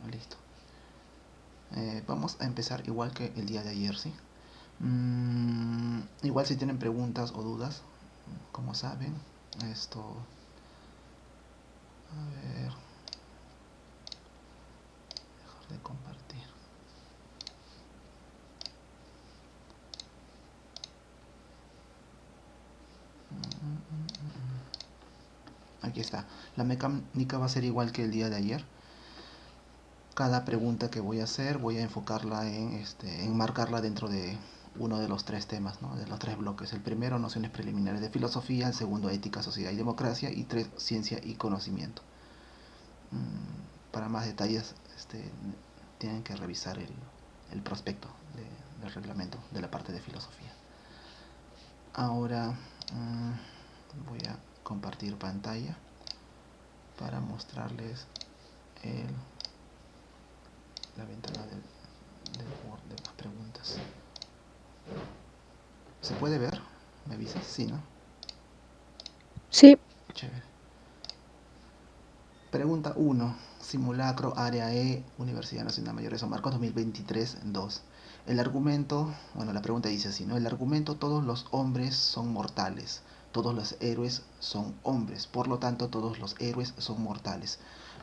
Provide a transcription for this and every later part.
listo. Vamos a empezar igual que el día de ayer, ¿sí? Igual si tienen preguntas o dudas, como saben, esto... A ver... Dejar de compartir. Aquí está. La mecánica va a ser igual que el día de ayer. Cada pregunta que voy a hacer voy a enfocarla en marcarla dentro de uno de los tres temas, ¿no? De los tres bloques. El primero, nociones preliminares de filosofía. El segundo, ética, sociedad y democracia. Y tres, ciencia y conocimiento. Para más detalles tienen que revisar el prospecto del reglamento de la parte de filosofía. Ahora voy a compartir pantalla para mostrarles la ventana del Word de las preguntas. ¿Se puede ver? ¿Me avisas? Sí, ¿no? Sí. Chévere. Pregunta 1. Simulacro, área E, Universidad Nacional Mayor de San Marcos, 2023-2. El argumento, bueno, la pregunta dice así, ¿no? El argumento, todos los hombres son mortales, todos los héroes son hombres, por lo tanto todos los héroes son mortales.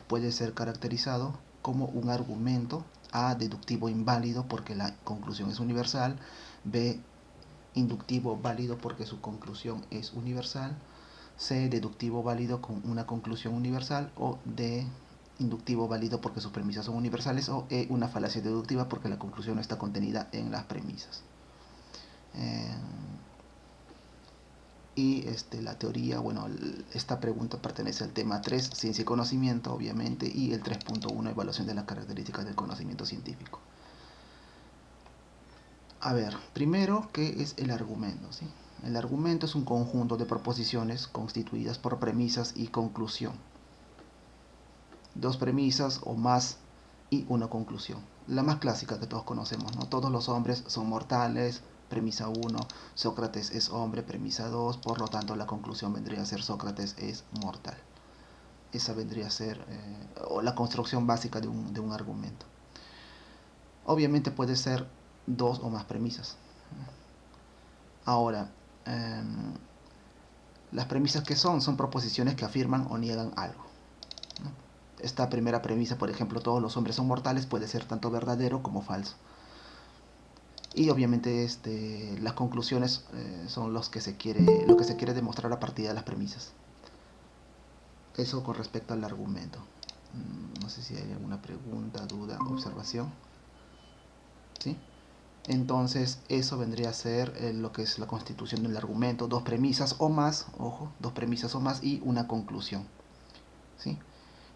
Puede ser caracterizado como un argumento: A, deductivo inválido porque la conclusión es universal; B, inductivo válido porque su conclusión es universal; C, deductivo válido con una conclusión universal; o D, inductivo válido porque sus premisas son universales; o E, una falacia deductiva porque la conclusión no está contenida en las premisas. Y la teoría, bueno, esta pregunta pertenece al tema 3, ciencia y conocimiento, obviamente, y el 3.1, evaluación de las características del conocimiento científico. A ver, primero, ¿qué es el argumento? ¿Sí? El argumento es un conjunto de proposiciones constituidas por premisas y conclusión. Dos premisas o más y una conclusión. La más clásica que todos conocemos, ¿no? Todos los hombres son mortales, premisa 1, Sócrates es hombre, premisa 2, por lo tanto la conclusión vendría a ser Sócrates es mortal. Esa vendría a ser o la construcción básica de un argumento. Obviamente puede ser dos o más premisas. Ahora, las premisas que son proposiciones que afirman o niegan algo. Esta primera premisa, por ejemplo, todos los hombres son mortales, puede ser tanto verdadero como falso. Y obviamente las conclusiones son lo que se quiere demostrar a partir de las premisas. Eso con respecto al argumento. No sé si hay alguna pregunta, duda, observación. ¿Sí? Entonces eso vendría a ser lo que es la constitución del argumento: dos premisas o más, ojo, dos premisas o más y una conclusión. ¿Sí?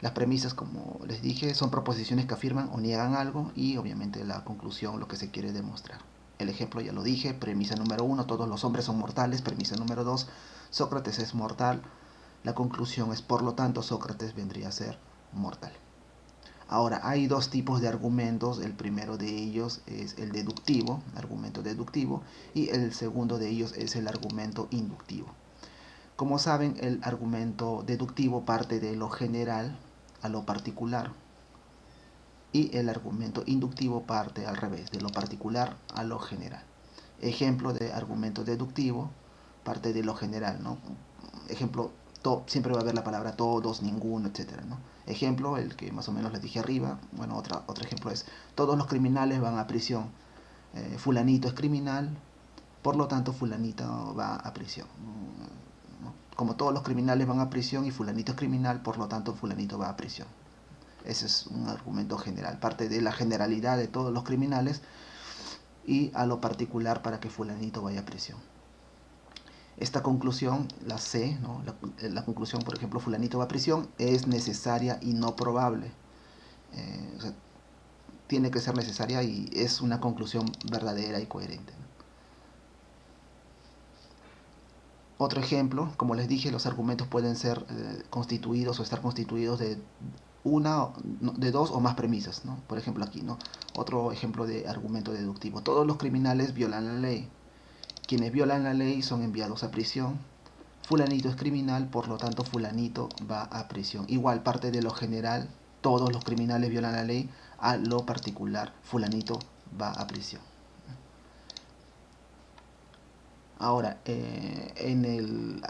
Las premisas, como les dije, son proposiciones que afirman o niegan algo, y obviamente la conclusión, lo que se quiere demostrar. El ejemplo ya lo dije: premisa número 1, todos los hombres son mortales; premisa número 2, Sócrates es mortal. La conclusión es, por lo tanto, Sócrates vendría a ser mortal. Ahora, hay dos tipos de argumentos. El primero de ellos es el deductivo, argumento deductivo, y el segundo de ellos es el argumento inductivo. Como saben, el argumento deductivo parte de lo general a lo particular, y el argumento inductivo parte al revés, de lo particular a lo general. Ejemplo de argumento deductivo: parte de lo general, ¿no? Ejemplo, siempre va a haber la palabra todos, ninguno, etcétera, ¿no? Ejemplo, el que más o menos les dije arriba. Bueno, otro ejemplo es: todos los criminales van a prisión. Fulanito es criminal, por lo tanto fulanito va a prisión. ¿No? Como todos los criminales van a prisión y fulanito es criminal, por lo tanto fulanito va a prisión. Ese es un argumento general, parte de la generalidad de todos los criminales y a lo particular para que fulanito vaya a prisión. Esta conclusión, la C, ¿no? la conclusión, por ejemplo, fulanito va a prisión, es necesaria y no probable. O sea, tiene que ser necesaria y es una conclusión verdadera y coherente. Otro ejemplo, como les dije, los argumentos pueden ser constituidos o estar constituidos de dos o más premisas, ¿no? Por ejemplo aquí, ¿no? Otro ejemplo de argumento deductivo: todos los criminales violan la ley. Quienes violan la ley son enviados a prisión. Fulanito es criminal, por lo tanto fulanito va a prisión. Igual, parte de lo general todos los criminales violan la ley, a lo particular, fulanito va a prisión. Ahora, en el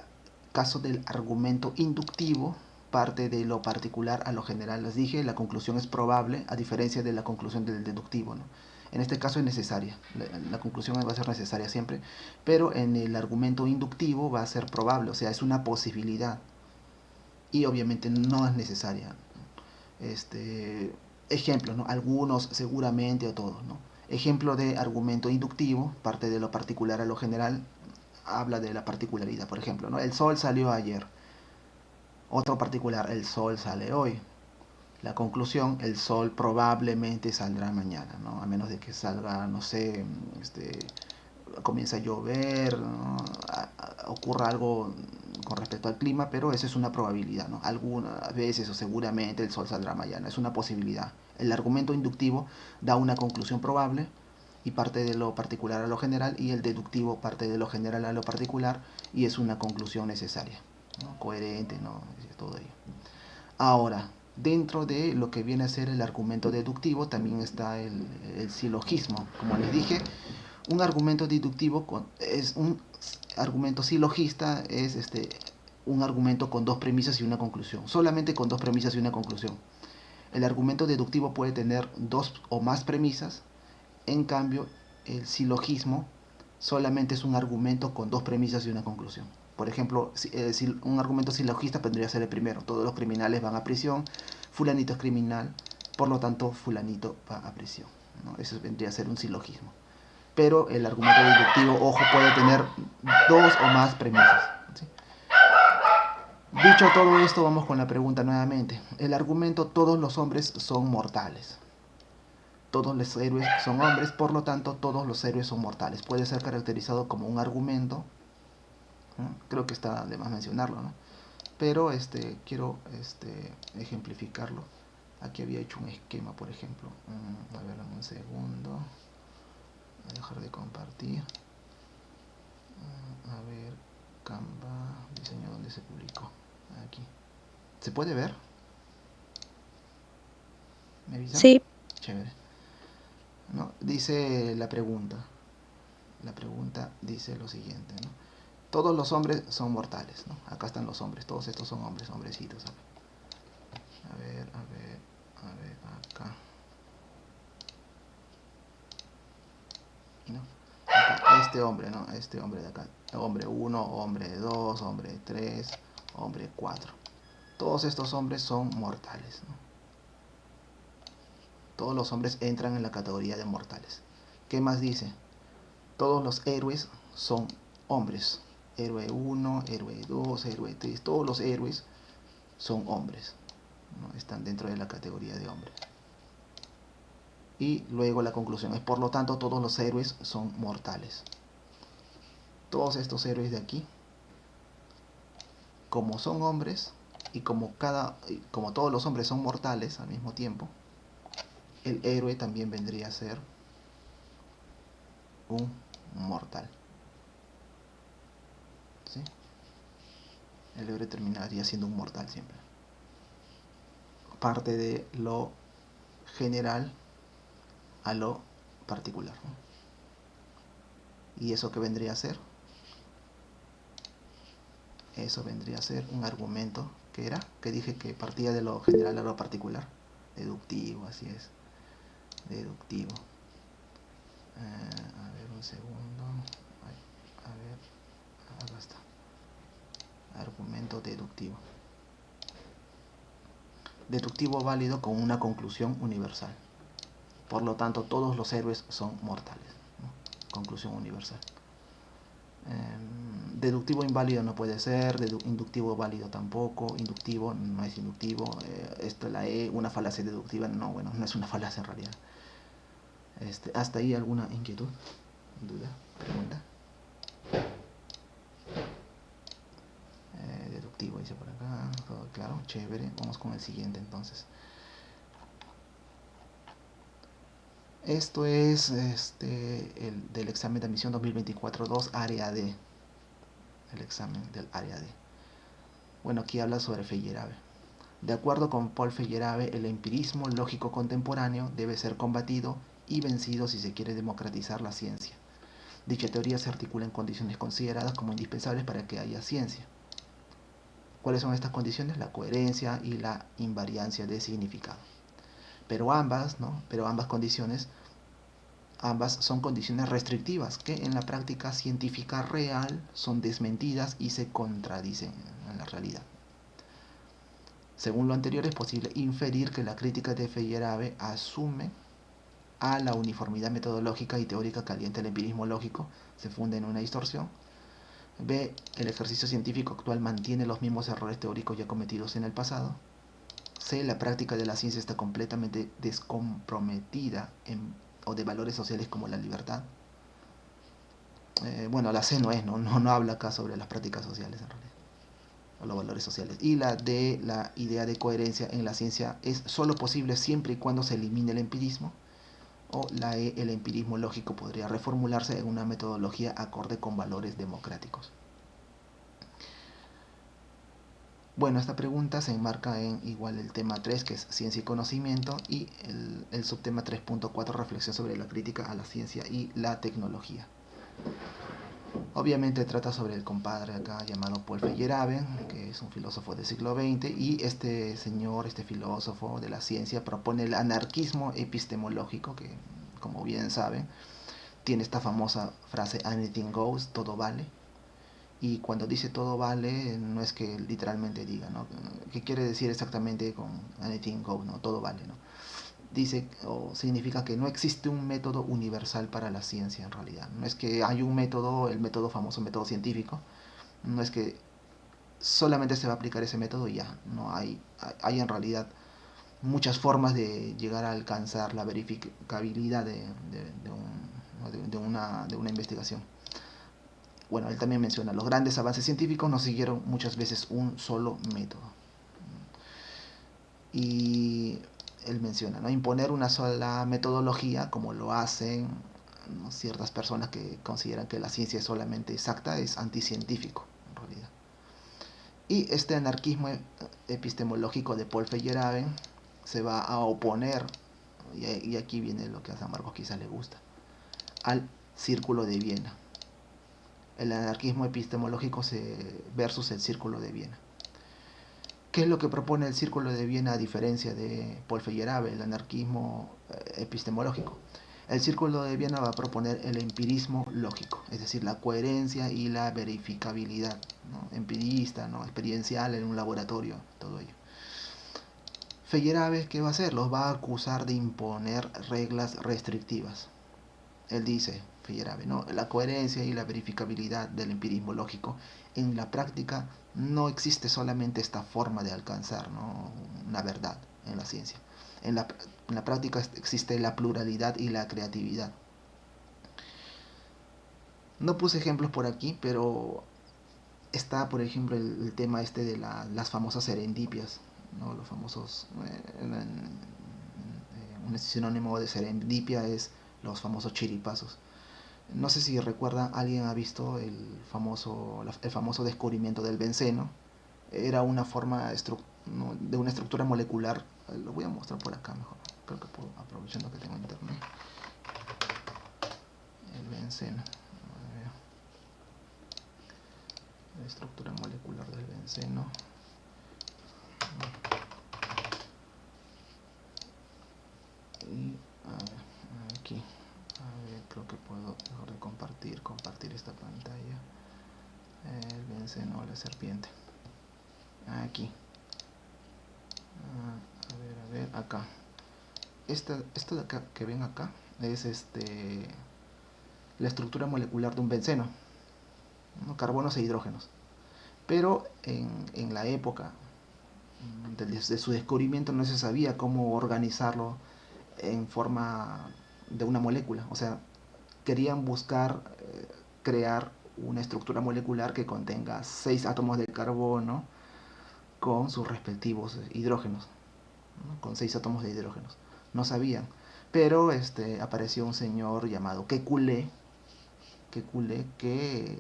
caso del argumento inductivo, parte de lo particular a lo general. Les dije, la conclusión es probable, a diferencia de la conclusión del deductivo, ¿no? En este caso es necesaria, la conclusión va a ser necesaria siempre, pero en el argumento inductivo va a ser probable, o sea, es una posibilidad y obviamente no es necesaria. Ejemplos, ¿no? Algunos seguramente o todos, ¿no? Ejemplo de argumento inductivo, parte de lo particular a lo general, habla de la particularidad. Por ejemplo, ¿no? El sol salió ayer. Otro particular, el sol sale hoy. La conclusión, el sol probablemente saldrá mañana, ¿no? A menos de que salga, no sé, comienza a llover, ¿no? Ocurra algo con respecto al clima, pero eso es una probabilidad, ¿no? Algunas veces o seguramente el sol saldrá mañana, es una posibilidad. El argumento inductivo da una conclusión probable y parte de lo particular a lo general, y el deductivo parte de lo general a lo particular y es una conclusión necesaria, ¿no? Coherente, ¿no? Todo ello. Ahora, dentro de lo que viene a ser el argumento deductivo también está el silogismo. Como les dije, un argumento deductivo es un argumento silogista, es un argumento con dos premisas y una conclusión. Solamente con dos premisas y una conclusión. El argumento deductivo puede tener dos o más premisas. En cambio, el silogismo solamente es un argumento con dos premisas y una conclusión. Por ejemplo, un argumento silogista vendría a ser el primero. Todos los criminales van a prisión, fulanito es criminal, por lo tanto fulanito va a prisión, ¿no? Eso vendría a ser un silogismo. Pero el argumento deductivo, ojo, puede tener dos o más premisas, ¿sí? Dicho todo esto, vamos con la pregunta nuevamente. El argumento, todos los hombres son mortales. Todos los héroes son hombres, por lo tanto todos los héroes son mortales. Puede ser caracterizado como un argumento, ¿no? Creo que está de más mencionarlo, ¿no? Pero quiero ejemplificarlo. Aquí había hecho un esquema, por ejemplo. A ver, un segundo. Voy a dejar de compartir. A ver, Canva, diseño donde se publicó. Aquí. ¿Se puede ver? ¿Me avisan? Sí, Chévere. ¿No? Dice la pregunta. La pregunta dice lo siguiente, ¿no? Todos los hombres son mortales, ¿no? Acá están los hombres, todos estos son hombres, hombrecitos. A ver, acá. ¿No? Acá, este hombre, ¿no? Este hombre de acá. Hombre 1, hombre 2, hombre 3, hombre 4. Todos estos hombres son mortales, ¿no? Todos los hombres entran en la categoría de mortales. ¿Qué más dice? Todos los héroes son hombres. Héroe 1, héroe 2, héroe 3. Todos los héroes son hombres, ¿no? Están dentro de la categoría de hombres. Y luego la conclusión es, por lo tanto, todos los héroes son mortales. Todos estos héroes de aquí, como son hombres y como todos los hombres son mortales al mismo tiempo, el héroe también vendría a ser un mortal, ¿sí? El héroe terminaría siendo un mortal siempre. Parte de lo general a lo particular, ¿no? ¿Y eso qué vendría a ser? Eso vendría a ser un argumento que dije que partía de lo general a lo particular. Deductivo, así es. Deductivo. A ver, un segundo. A ver, acá está. Argumento deductivo. Deductivo válido con una conclusión universal. Por lo tanto, todos los héroes son mortales, ¿no? Conclusión universal. Deductivo inválido no puede ser, inductivo válido tampoco, inductivo no es inductivo, esto es la E, una falacia deductiva, no, bueno, no es una falacia en realidad. ¿Hasta ahí alguna inquietud, duda, pregunta? Deductivo dice por acá, todo claro, chévere, vamos con el siguiente entonces. Esto es el del examen de admisión 2024-2, área D. El examen del área D. Bueno, aquí habla sobre Feyerabend. De acuerdo con Paul Feyerabend, el empirismo lógico contemporáneo debe ser combatido y vencido si se quiere democratizar la ciencia. Dicha teoría se articula en condiciones consideradas como indispensables para que haya ciencia. ¿Cuáles son estas condiciones? La coherencia y la invariancia de significado. Pero ambas condiciones, ambas son condiciones restrictivas que en la práctica científica real son desmentidas y se contradicen en la realidad. Según lo anterior, es posible inferir que la crítica de Feyerabend asume a la uniformidad metodológica y teórica que alienta el empirismo lógico, se funde en una distorsión. B. El ejercicio científico actual mantiene los mismos errores teóricos ya cometidos en el pasado. C. La práctica de la ciencia está completamente descomprometida o de valores sociales como la libertad. Bueno, la C no habla acá sobre las prácticas sociales en realidad, o los valores sociales. Y la D, la idea de coherencia en la ciencia es solo posible siempre y cuando se elimine el empirismo. O la E, el empirismo lógico podría reformularse en una metodología acorde con valores democráticos. Bueno, esta pregunta se enmarca en igual el tema 3, que es ciencia y conocimiento, y el subtema 3.4, reflexión sobre la crítica a la ciencia y la tecnología. Obviamente trata sobre el compadre acá llamado Paul Feyerabend, que es un filósofo del siglo XX, y este señor, este filósofo de la ciencia, propone el anarquismo epistemológico, que como bien saben, tiene esta famosa frase anything goes, todo vale. Y cuando dice todo vale, no es que literalmente diga, ¿no? ¿Qué quiere decir exactamente con anything goes, ¿no? Todo vale, ¿no? Dice o significa que no existe un método universal para la ciencia en realidad. No es que hay un método, el método famoso, método científico. No es que solamente se va a aplicar ese método y ya. No hay en realidad muchas formas de llegar a alcanzar la verificabilidad de una investigación. Bueno, él también menciona, los grandes avances científicos no siguieron muchas veces un solo método. Y él menciona, ¿no? Imponer una sola metodología, como lo hacen, ¿no?, ciertas personas que consideran que la ciencia es solamente exacta, es anticientífico, en realidad. Y este anarquismo epistemológico de Paul Feyerabend se va a oponer, y aquí viene lo que a San Marcos quizás le gusta, al Círculo de Viena. El anarquismo epistemológico versus el Círculo de Viena. ¿Qué es lo que propone el Círculo de Viena a diferencia de Paul Feyerabend, el anarquismo epistemológico? El Círculo de Viena va a proponer el empirismo lógico, es decir, la coherencia y la verificabilidad, ¿no? Empirista, ¿no? Experiencial en un laboratorio, todo ello. Feyerabend, ¿qué va a hacer? Los va a acusar de imponer reglas restrictivas. Él dice, Feyerabend, ¿no?, la coherencia y la verificabilidad del empirismo lógico en la práctica no existe solamente esta forma de alcanzar, ¿no?, una verdad en la ciencia. En la práctica existe la pluralidad y la creatividad. No puse ejemplos por aquí, pero está, por ejemplo, el tema este de las famosas serendipias, ¿no? Los famosos, un sinónimo de serendipia es los famosos chiripazos. No sé si recuerda, alguien ha visto el famoso descubrimiento del benceno. Era una forma ¿no?, de una estructura molecular. Lo voy a mostrar por acá mejor. Creo que puedo, aprovechando que tengo internet. El benceno. La estructura molecular del benceno. Y aquí. A ver, creo que puedo mejor de compartir esta pantalla. El benceno, la serpiente. Aquí. A ver, acá. Esto de acá que ven acá es la estructura molecular de un benceno, ¿no? Carbonos e hidrógenos. Pero en la época de su descubrimiento no se sabía cómo organizarlo en forma de una molécula. O sea, querían buscar crear una estructura molecular que contenga 6 átomos de carbono con sus respectivos hidrógenos, ¿no?, con 6 átomos de hidrógenos. No sabían. Pero apareció un señor llamado Kekulé, que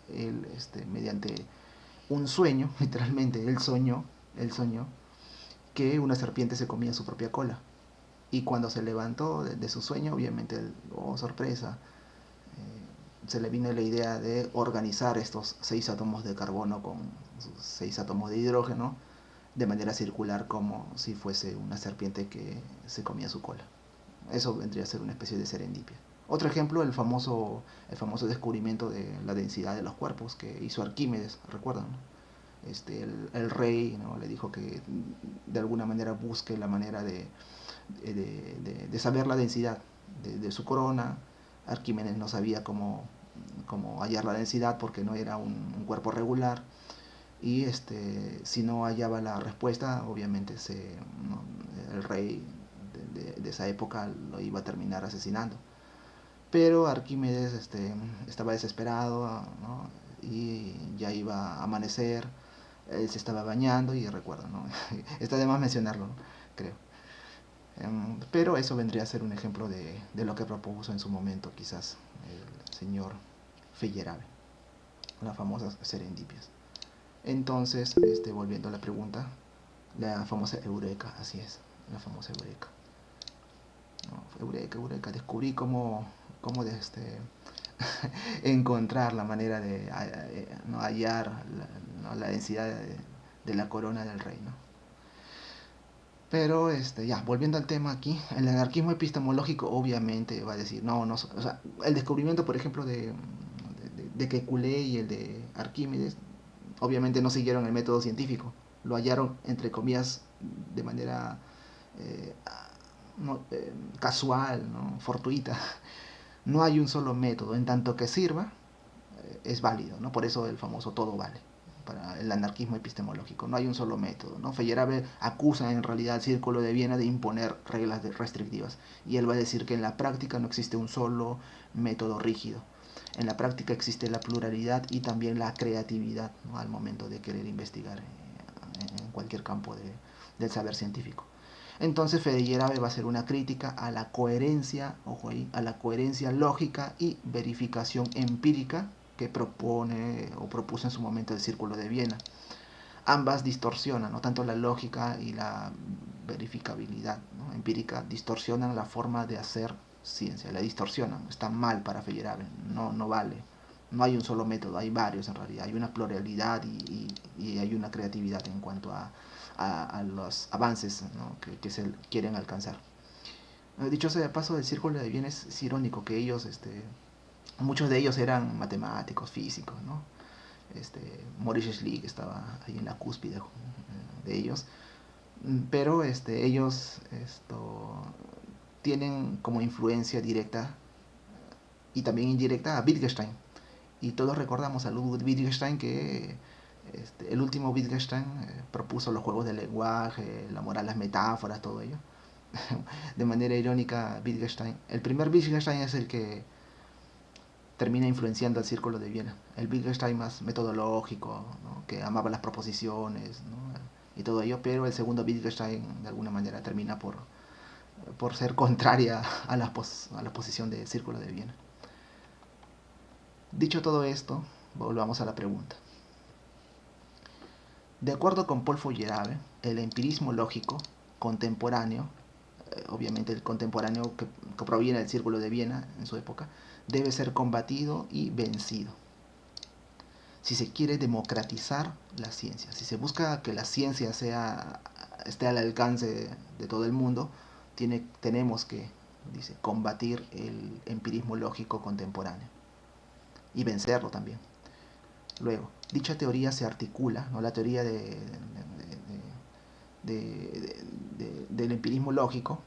él, mediante un sueño, literalmente, él soñó que una serpiente se comía su propia cola. Y cuando se levantó de su sueño, obviamente, oh sorpresa, se le vino la idea de organizar estos 6 átomos de carbono con sus 6 átomos de hidrógeno de manera circular, como si fuese una serpiente que se comía su cola. Eso vendría a ser una especie de serendipia. Otro ejemplo, el famoso descubrimiento de la densidad de los cuerpos que hizo Arquímedes, ¿recuerdan? El rey, ¿no?, le dijo que de alguna manera busque la manera de saber la densidad de su corona. Arquímedes no sabía cómo hallar la densidad porque no era un cuerpo regular, y si no hallaba la respuesta, obviamente ¿no?, el rey de esa época lo iba a terminar asesinando. Pero Arquímedes estaba desesperado, ¿no?, y ya iba a amanecer. Él se estaba bañando y recuerdo, ¿no? Está de más mencionarlo, ¿no?, creo. Pero eso vendría a ser un ejemplo de lo que propuso en su momento quizás el señor Feyerabend, las famosas serendipias. Entonces, volviendo a la pregunta, la famosa eureka, así es, la famosa eureka. No, eureka, descubrí cómo encontrar la manera de no hallar la densidad de la corona del rey, ¿no? Pero ya, volviendo al tema aquí, el anarquismo epistemológico obviamente va a decir, no, o sea, el descubrimiento, por ejemplo, de Kekulé y el de Arquímedes, obviamente no siguieron el método científico, lo hallaron, entre comillas, de manera eh, no, casual, ¿no?, fortuita. No hay un solo método, en tanto que sirva, es válido, ¿no? Por eso el famoso todo vale para el anarquismo epistemológico. No hay un solo método, ¿no? Feyerabend acusa en realidad al Círculo de Viena de imponer reglas restrictivas, y él va a decir que en la práctica no existe un solo método rígido. En la práctica existe la pluralidad y también la creatividad, ¿no?, al momento de querer investigar en cualquier campo del saber científico. Entonces Feyerabend va a hacer una crítica a la coherencia, ojo ahí, a la coherencia lógica y verificación empírica que propone o propuso en su momento el Círculo de Viena. Ambas distorsionan, ¿no?, tanto la lógica y la verificabilidad, ¿no?, empírica, distorsionan la forma de hacer ciencia, la distorsionan, está mal para Feyerabend, no vale. No hay un solo método, hay varios en realidad, hay una pluralidad y hay una creatividad en cuanto a los avances, ¿no?, que se quieren alcanzar. Dicho sea de paso, el Círculo de Viena es irónico que ellos, muchos de ellos eran matemáticos, físicos, ¿no? Maurice Schlick estaba ahí en la cúspide de ellos, pero ellos tienen como influencia directa y también indirecta a Wittgenstein, y todos recordamos a Ludwig Wittgenstein, que el último Wittgenstein propuso los juegos del lenguaje, la moral, las metáforas, todo ello. De manera irónica, Wittgenstein, el primer Wittgenstein es el que termina influenciando al Círculo de Viena. El Wittgenstein más metodológico, ¿no?, que amaba las proposiciones, ¿no?, y todo ello, pero el segundo Wittgenstein de alguna manera termina por ser contraria a la posición del Círculo de Viena. Dicho todo esto, volvamos a la pregunta. De acuerdo con Paul Feyerabend, el empirismo lógico contemporáneo, obviamente el contemporáneo que proviene del Círculo de Viena en su época, debe ser combatido y vencido. Si se quiere democratizar la ciencia, si se busca que la ciencia esté al alcance de todo el mundo, tenemos que, dice, combatir el empirismo lógico contemporáneo y vencerlo también. Luego, dicha teoría se articula, ¿no?, la teoría del empirismo lógico,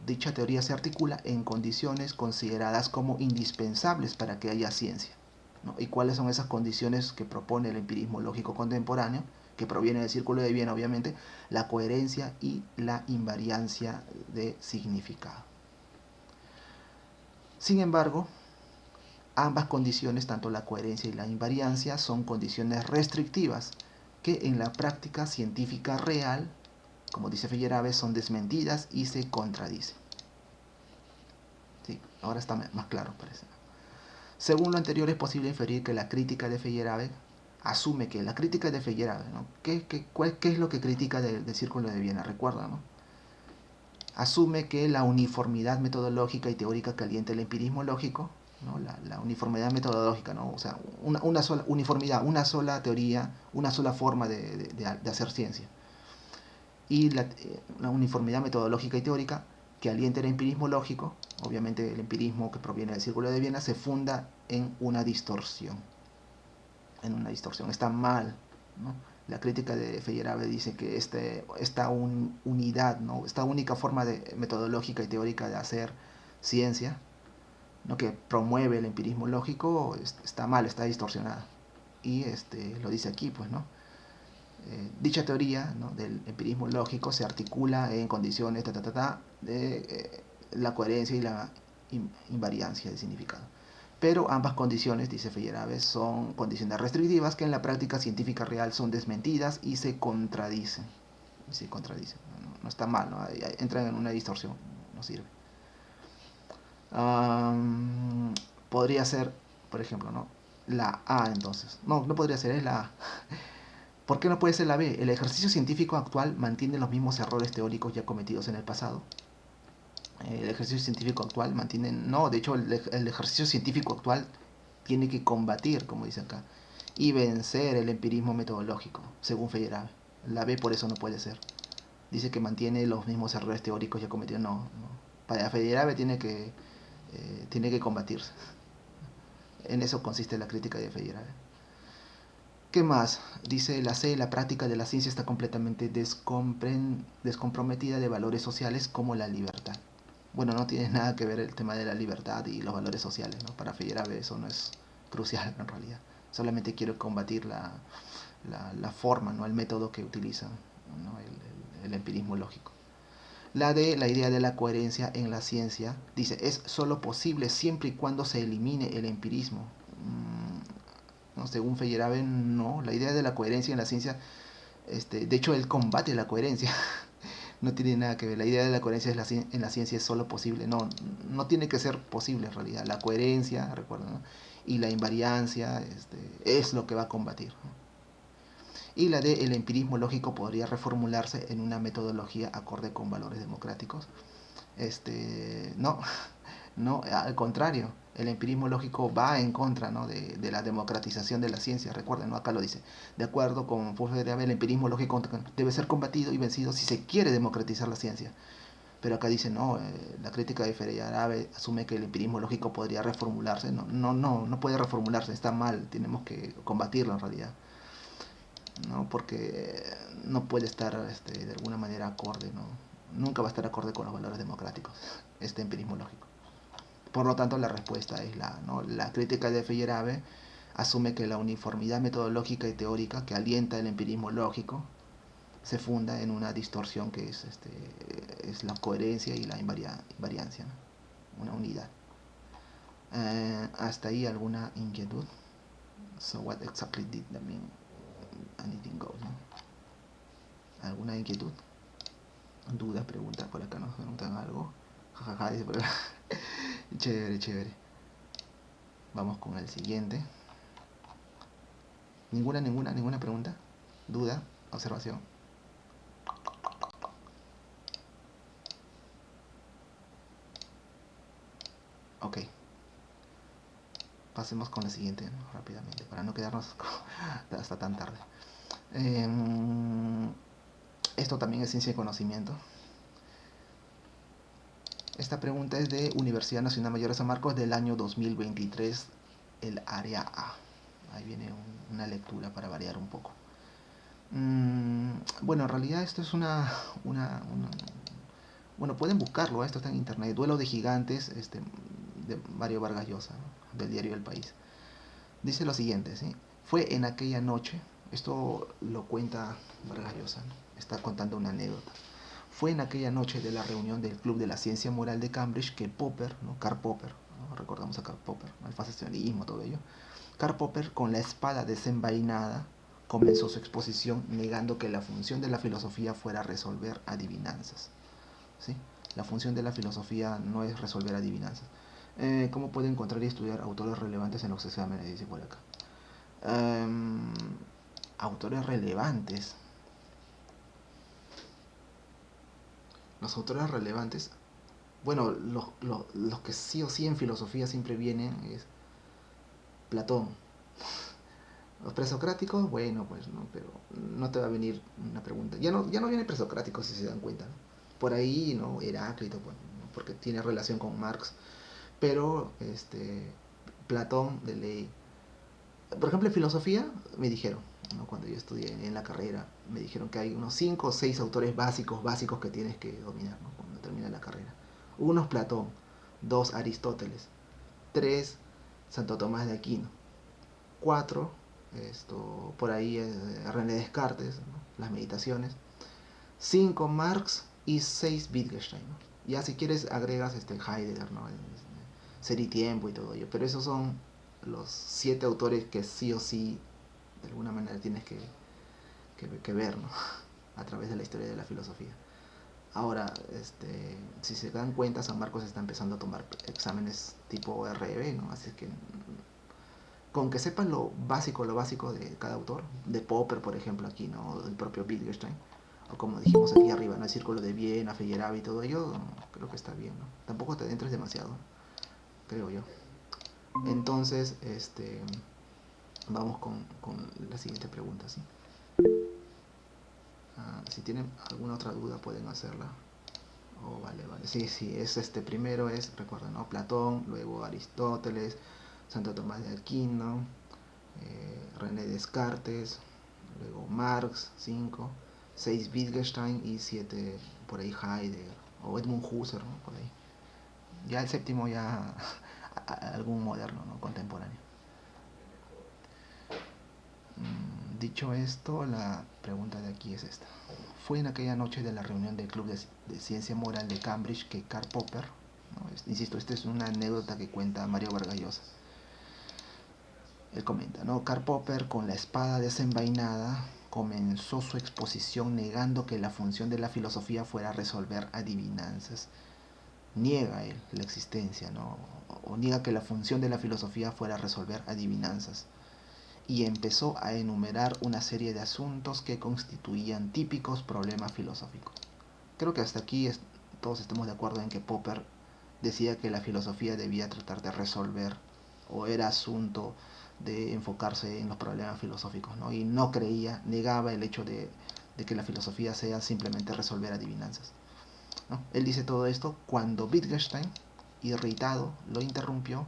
dicha teoría se articula en condiciones consideradas como indispensables para que haya ciencia, ¿no? ¿Y cuáles son esas condiciones que propone el empirismo lógico contemporáneo, que proviene del Círculo de Viena, obviamente? La coherencia y la invariancia de significado. Sin embargo, ambas condiciones, tanto la coherencia y la invariancia, son condiciones restrictivas que en la práctica científica real, como dice Feyerabend, son desmentidas y se contradicen. Sí, ahora está más claro, parece. Según lo anterior, es posible inferir que la crítica de Feyerabend asume que la crítica de Feyerabend, ¿no? ¿Qué es lo que critica del Círculo de Viena? Recuerda, ¿no? Asume que la uniformidad metodológica y teórica que alienta el empirismo lógico, ¿no? La uniformidad metodológica, ¿no? O sea, una sola uniformidad, una sola teoría, una sola forma de hacer ciencia. Y la uniformidad metodológica y teórica que alienta el empirismo lógico, obviamente el empirismo que proviene del Círculo de Viena, se funda en una distorsión. En una distorsión. Está mal, ¿no? La crítica de Feyerabend dice que esta unidad, ¿no? Esta única forma metodológica y teórica de hacer ciencia, ¿no? Que promueve el empirismo lógico, está mal, está distorsionada. Y lo dice aquí, pues, ¿no? Dicha teoría, ¿no? Del empirismo lógico se articula en condiciones de la coherencia y la invariancia de significado. Pero ambas condiciones, dice Feyerabend, son condiciones restrictivas que en la práctica científica real son desmentidas y se contradicen. No está mal, ¿no? Entran en una distorsión, no sirve. Podría ser, por ejemplo, ¿no? La A entonces. No podría ser, es la A. ¿Por qué no puede ser la B? El ejercicio científico actual mantiene los mismos errores teóricos ya cometidos en el pasado. El ejercicio científico actual mantiene... No, de hecho, el ejercicio científico actual tiene que combatir, como dice acá, y vencer el empirismo metodológico, según Feyerabend. La B por eso no puede ser. Dice que mantiene los mismos errores teóricos ya cometidos. No. Para Feyerabend tiene que combatirse. En eso consiste la crítica de Feyerabend. ¿Qué más? Dice la C, la práctica de la ciencia está completamente descomprometida de valores sociales como la libertad. Bueno, no tiene nada que ver el tema de la libertad y los valores sociales, ¿no? Para Feyerabend eso no es crucial en realidad. Solamente quiero combatir la forma, ¿no? El método que utilizan, ¿no? El empirismo lógico. La D, la idea de la coherencia en la ciencia, dice, es solo posible siempre y cuando se elimine el empirismo. No, según Feyerabend, no. La idea de la coherencia en la ciencia, de hecho, él combate la coherencia. No tiene nada que ver. La idea de la coherencia en la ciencia es solo posible. No tiene que ser posible en realidad. La coherencia, recuerden, ¿no? Y la invariancia es lo que va a combatir, ¿no? Y la de el empirismo lógico podría reformularse en una metodología acorde con valores democráticos. No, no, al contrario, el empirismo lógico va en contra, ¿no? de la democratización de la ciencia. Recuerden, ¿no? Acá lo dice. De acuerdo con Feyerabend, el empirismo lógico debe ser combatido y vencido si se quiere democratizar la ciencia. Pero acá dice, no, la crítica de Feyerabend asume que el empirismo lógico podría reformularse. No puede reformularse, está mal, tenemos que combatirlo en realidad, ¿no? Porque no puede estar de alguna manera acorde, ¿no? Nunca va a estar acorde con los valores democráticos, este empirismo lógico. Por lo tanto, la respuesta es ¿no? La crítica de Feyerabend asume que la uniformidad metodológica y teórica que alienta el empirismo lógico se funda en una distorsión que es la coherencia y la invariancia, ¿no? Una unidad. Hasta ahí alguna inquietud. So what exactly did that mean? Anything goes, ¿no? ¿Alguna inquietud? ¿Dudas? ¿Preguntas? Por acá nos preguntan algo. Jajaja, dice por acá. Chévere, chévere. Vamos con el siguiente. Ninguna pregunta, duda, observación. Ok. Pasemos con la siguiente, ¿no? Rápidamente, para no quedarnos hasta tan tarde. Esto también es ciencia y conocimiento. Esta pregunta es de Universidad Nacional Mayor de San Marcos del año 2023, el área A. Ahí viene una lectura para variar un poco. Bueno, en realidad esto es bueno, pueden buscarlo, esto está en internet. Duelo de gigantes, de Mario Vargas Llosa, ¿no? Del diario El País. Dice lo siguiente, ¿sí? Fue en aquella noche, esto lo cuenta Vargas Llosa, ¿no? Está contando una anécdota. Fue en aquella noche de la reunión del Club de la Ciencia Moral de Cambridge que Popper, ¿no? Karl Popper, ¿no? Recordamos a Karl Popper, ¿no? El fascismo, todo ello. Karl Popper, con la espada desenvainada, comenzó su exposición negando que la función de la filosofía fuera resolver adivinanzas. ¿Sí? La función de la filosofía no es resolver adivinanzas. ¿Cómo puede encontrar y estudiar autores relevantes en los exámenes? Dice por acá. em, autores relevantes. Los autores relevantes, bueno, los que sí o sí en filosofía siempre vienen es Platón. Los presocráticos, bueno, pues no, pero no te va a venir una pregunta. Ya no viene presocrático si se dan cuenta, ¿no? Por ahí, ¿no? Heráclito, bueno, ¿no? Porque tiene relación con Marx. Pero, Platón de ley. Por ejemplo, en filosofía me dijeron, ¿no? Cuando yo estudié en la carrera, me dijeron que hay unos 5 o 6 autores básicos que tienes que dominar, ¿no? Cuando termina la carrera. Uno es Platón, 2 Aristóteles, 3 Santo Tomás de Aquino, 4 por ahí René Descartes, ¿no? Las meditaciones, 5 Marx y 6 Wittgenstein, ¿no? Ya si quieres agregas Heidegger, ¿no? Ser y tiempo y todo ello, pero esos son los 7 autores que sí o sí de alguna manera tienes que ver, ¿no? A través de la historia de la filosofía. Ahora, si se dan cuenta, San Marcos está empezando a tomar exámenes tipo RB, ¿no? Así que con que sepan lo básico de cada autor, de Popper, por ejemplo, aquí, ¿no? Del propio Wittgenstein, o como dijimos aquí arriba, ¿no? El Círculo de Viena, Feyerabend y todo ello, creo que está bien, ¿no? Tampoco te adentres demasiado, creo yo. Entonces, vamos con la siguiente pregunta, ¿sí? Si tienen alguna otra duda pueden hacerla. Oh, vale, vale. Sí, sí, es primero es, recuerden, ¿no? Platón, luego Aristóteles, Santo Tomás de Aquino, René Descartes, luego Marx, 5, 6 Wittgenstein y 7 por ahí Heidegger o Edmund Husserl, ¿no? Por ahí. Ya el séptimo ya algún moderno, ¿no? Contemporáneo. Dicho esto, la pregunta de aquí es esta. Fue en aquella noche de la reunión del Club de Ciencia Moral de Cambridge que Karl Popper, ¿no? Insisto, esta es una anécdota que cuenta Mario Vargas Llosa. Él comenta, ¿no? Karl Popper, con la espada desenvainada, comenzó su exposición negando que la función de la filosofía fuera resolver adivinanzas. Niega él la existencia, ¿no? O niega que la función de la filosofía fuera resolver adivinanzas. Y empezó a enumerar una serie de asuntos que constituían típicos problemas filosóficos. Creo que hasta aquí todos estamos de acuerdo en que Popper decía que la filosofía debía tratar de resolver o era asunto de enfocarse en los problemas filosóficos, ¿no? Y no creía, negaba el hecho de que la filosofía sea simplemente resolver adivinanzas, ¿no? Él dice todo esto cuando Wittgenstein, irritado, lo interrumpió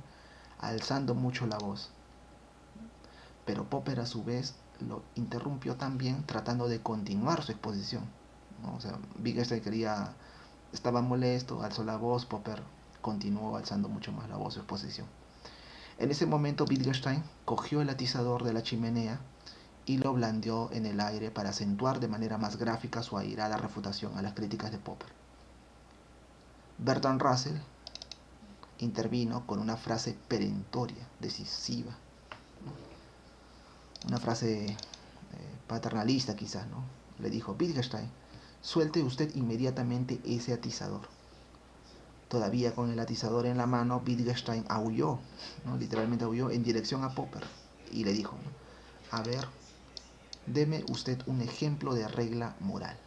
alzando mucho la voz. Pero Popper a su vez lo interrumpió también tratando de continuar su exposición, ¿no? O sea, Wittgenstein estaba molesto, alzó la voz, Popper continuó alzando mucho más la voz su exposición. En ese momento Wittgenstein cogió el atizador de la chimenea y lo blandió en el aire para acentuar de manera más gráfica su airada refutación a las críticas de Popper. Bertrand Russell intervino con una frase perentoria, decisiva, una frase paternalista quizás, ¿no? Le dijo, Wittgenstein, suelte usted inmediatamente ese atizador. Todavía con el atizador en la mano, Wittgenstein aulló, ¿no? Literalmente aulló en dirección a Popper y le dijo, ¿no? A ver, deme usted un ejemplo de regla moral.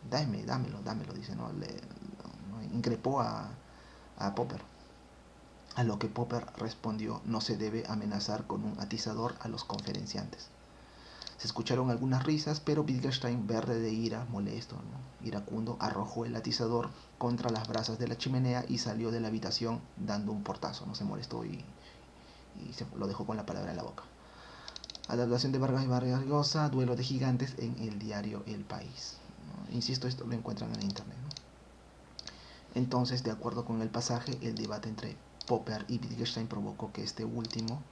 Dámelo, dice, ¿no? ¿no? Increpó a Popper. A lo que Popper respondió, no se debe amenazar con un atizador a los conferenciantes. Se escucharon algunas risas, pero Wittgenstein, verde de ira, molesto, ¿no? Iracundo, arrojó el atizador contra las brasas de la chimenea y salió de la habitación dando un portazo. No se molestó y lo dejó con la palabra en la boca. Adaptación de Vargas y Vargas Llosa, Duelo de Gigantes en el diario El País, ¿no? Insisto, esto lo encuentran en internet, ¿no? Entonces, de acuerdo con el pasaje, el debate entre Popper y Wittgenstein provocó que este último,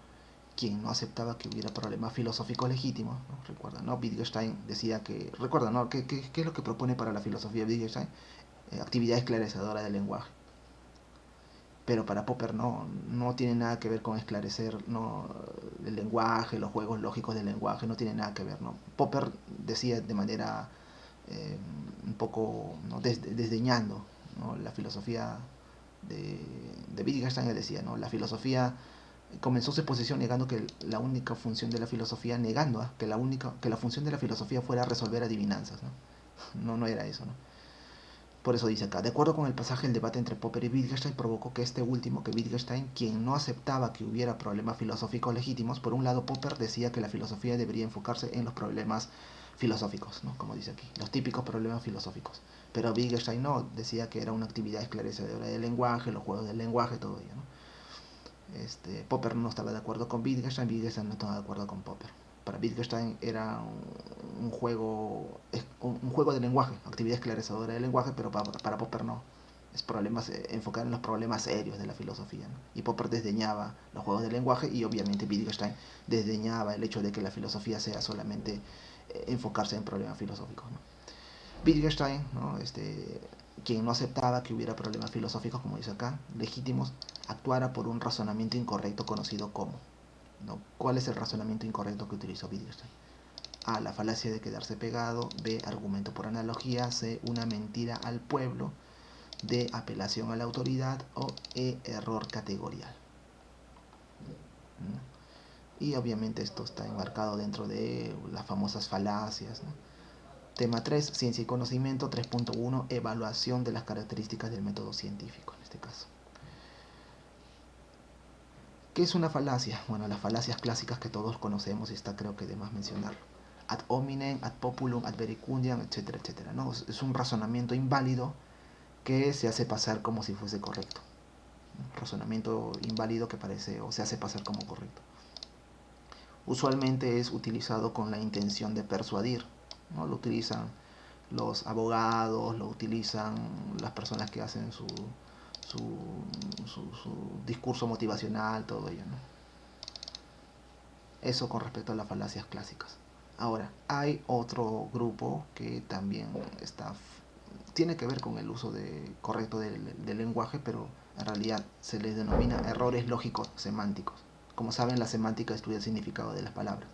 quien no aceptaba que hubiera problemas filosóficos legítimos, ¿no? Recuerda, ¿no? Wittgenstein decía que, recuerda, ¿no? ¿Qué es lo que propone para la filosofía de Wittgenstein? Actividad esclarecedora del lenguaje. Pero para Popper no tiene nada que ver con esclarecer, no, el lenguaje, los juegos lógicos del lenguaje, no tiene nada que ver, ¿no? Popper decía de manera un poco, ¿no? Desdeñando, ¿no? La filosofía de Wittgenstein. Decía, ¿no? La filosofía comenzó su exposición negando que la única función de la filosofía, que la función de la filosofía fuera resolver adivinanzas, no era eso, ¿no? Por eso dice acá, de acuerdo con el pasaje, el debate entre Popper y Wittgenstein provocó que este último, que Wittgenstein, quien no aceptaba que hubiera problemas filosóficos legítimos, por un lado Popper decía que la filosofía debería enfocarse en los problemas filosóficos, ¿no? Como dice aquí, los típicos problemas filosóficos. Pero Wittgenstein no, decía que era una actividad esclarecedora del lenguaje, los juegos del lenguaje, todo ello, ¿no? Popper no estaba de acuerdo con Wittgenstein, Wittgenstein no estaba de acuerdo con Popper. Para Wittgenstein era un juego de lenguaje, actividad esclarecedora del lenguaje, pero para Popper no. Es problemas, enfocar en los problemas serios de la filosofía, ¿no? Y Popper desdeñaba los juegos del lenguaje y obviamente Wittgenstein desdeñaba el hecho de que la filosofía sea solamente enfocarse en problemas filosóficos, ¿no? Wittgenstein, ¿no? Quien no aceptaba que hubiera problemas filosóficos, como dice acá, legítimos, actuara por un razonamiento incorrecto conocido como, ¿no? ¿Cuál es el razonamiento incorrecto que utilizó Wittgenstein? A, la falacia de quedarse pegado. B, argumento por analogía. C, una mentira al pueblo. D, apelación a la autoridad. O E, error categorial. ¿No? Y obviamente esto está enmarcado dentro de las famosas falacias, ¿no? Tema 3, ciencia y conocimiento. 3.1, evaluación de las características del método científico, en este caso. ¿Qué es una falacia? Bueno, las falacias clásicas que todos conocemos, y está creo que de más mencionarlo. Ad hominem, ad populum, ad verecundiam, etcétera, etcétera, ¿no? Es un razonamiento inválido que se hace pasar como si fuese correcto. Un razonamiento inválido que parece o se hace pasar como correcto. Usualmente es utilizado con la intención de persuadir, ¿no? Lo utilizan los abogados, lo utilizan las personas que hacen su discurso motivacional, todo ello, ¿no? Eso con respecto a las falacias clásicas. Ahora, hay otro grupo que también tiene que ver con el uso correcto del lenguaje, pero en realidad se les denomina errores lógicos semánticos. Como saben, la semántica estudia el significado de las palabras,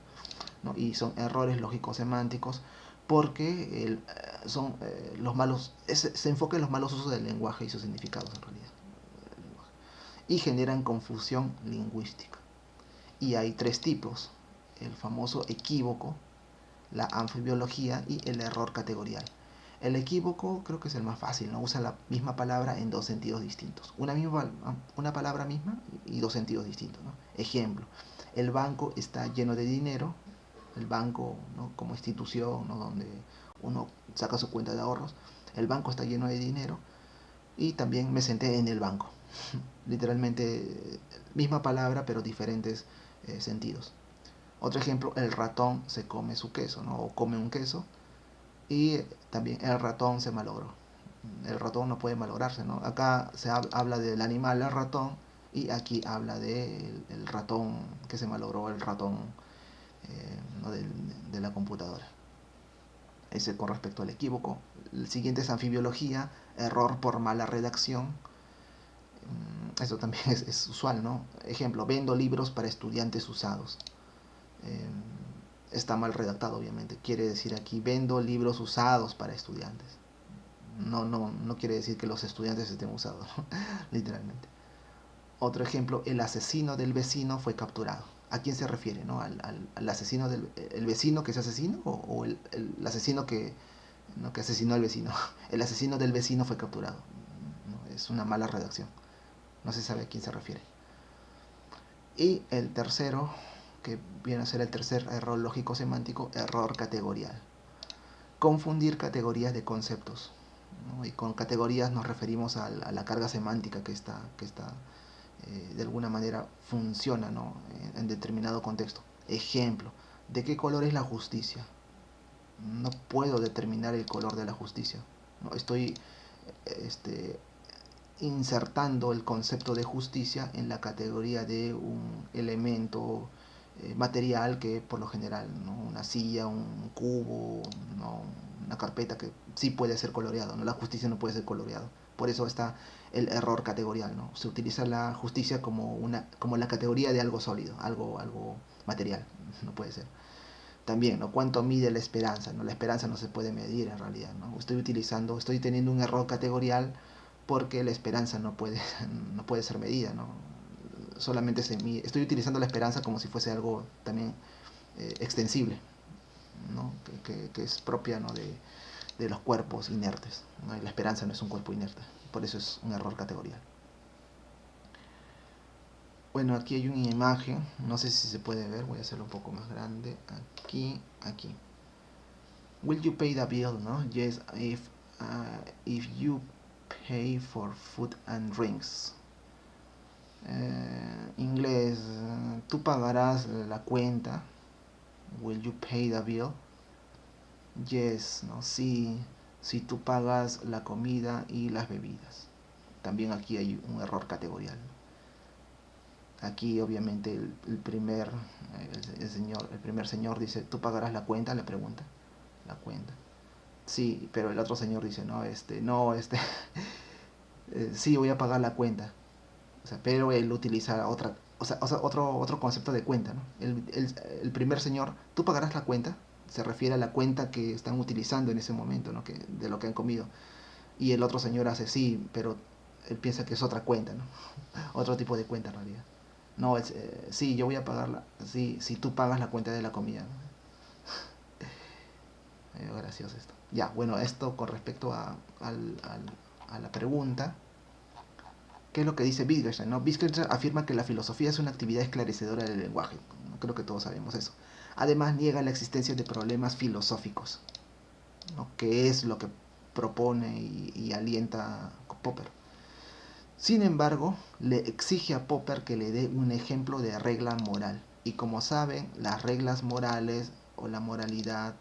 ¿no? Y son errores lógicos semánticos porque son los malos, se enfoca en los malos usos del lenguaje y sus significados en realidad. Y generan confusión lingüística. Y hay tres tipos: el famoso equívoco, la anfibiología y el error categorial. El equívoco creo que es el más fácil, ¿no? Usa la misma palabra en dos sentidos distintos. Una palabra misma y dos sentidos distintos, ¿no? Ejemplo, el banco está lleno de dinero. El banco, ¿no? Como institución, ¿no? Donde uno saca su cuenta de ahorros. El banco está lleno de dinero. Y también me senté en el banco. Literalmente, misma palabra, pero diferentes sentidos. Otro ejemplo, el ratón se come su queso, ¿no? O come un queso. Y también el ratón se malogró. El ratón no puede malograrse, ¿no? Acá se habla del animal, el ratón, y aquí habla del ratón que se malogró, el ratón, ¿no? de la computadora. Ese con respecto al equívoco. El siguiente es anfibiología, error por mala redacción. Eso también es usual, ¿no? Ejemplo, vendo libros para estudiantes usados. Está mal redactado, obviamente. Quiere decir aquí, vendo libros usados para estudiantes. No quiere decir que los estudiantes estén usados, ¿no? Literalmente. Otro ejemplo, el asesino del vecino fue capturado. ¿A quién se refiere, no? ¿Al asesino del el vecino que es asesino? ¿O el asesino que asesinó al vecino? El asesino del vecino fue capturado, ¿no? Es una mala redacción. No se sabe a quién se refiere. Y el tercero, que viene a ser el tercer error lógico semántico, error categorial. Confundir categorías de conceptos, ¿no? Y con categorías nos referimos a la carga semántica que está de alguna manera funciona, ¿no? En determinado contexto. Ejemplo, ¿de qué color es la justicia? No puedo determinar el color de la justicia, ¿no? Estoy insertando el concepto de justicia en la categoría de un elemento material que por lo general, ¿no? Una silla, un cubo, ¿no? Una carpeta que sí puede ser coloreado, ¿no? La justicia no puede ser coloreado. Por eso está el error categorial, ¿no? Se utiliza la justicia como la categoría de algo sólido, algo material, no puede ser. También, ¿no? ¿Cuánto mide la esperanza? ¿No? La esperanza no se puede medir en realidad, ¿no? Estoy teniendo un error categorial porque la esperanza no puede ser medida, ¿no? solamente estoy utilizando la esperanza como si fuese algo también extensible, ¿no? Que es propia, ¿no? de los cuerpos inertes, ¿no? Y la esperanza no es un cuerpo inerte, por eso es un error categorial. Bueno, aquí hay una imagen, no sé si se puede ver, voy a hacerlo un poco más grande, aquí. Will you pay the bill, no? Yes, if you pay for food and drinks. Inglés, tú pagarás la cuenta. Will you pay the bill? Yes, ¿no? Sí, si tú pagas la comida y las bebidas. También aquí hay un error categorial. Aquí obviamente el primer señor dice, ¿tú pagarás la cuenta? Le pregunta. La cuenta. Sí, pero el otro señor dice, sí, voy a pagar la cuenta. O sea, pero él utiliza otro concepto de cuenta, ¿no? El primer señor, ¿tú pagarás la cuenta? Se refiere a la cuenta que están utilizando en ese momento, ¿no? De lo que han comido. Y el otro señor hace, sí, pero él piensa que es otra cuenta, ¿no? Otro tipo de cuenta en realidad. No, sí, yo voy a pagarla. Sí, si tú pagas la cuenta de la comida, ¿no? Gracioso esto. Ya, bueno, esto con respecto a la pregunta. ¿Qué es lo que dice Wittgenstein? ¿No? Wittgenstein afirma que la filosofía es una actividad esclarecedora del lenguaje. Creo que todos sabemos eso. Además, niega la existencia de problemas filosóficos, ¿no? Que es lo que propone y alienta Popper. Sin embargo, le exige a Popper que le dé un ejemplo de regla moral. Y como saben, las reglas morales o la moralidad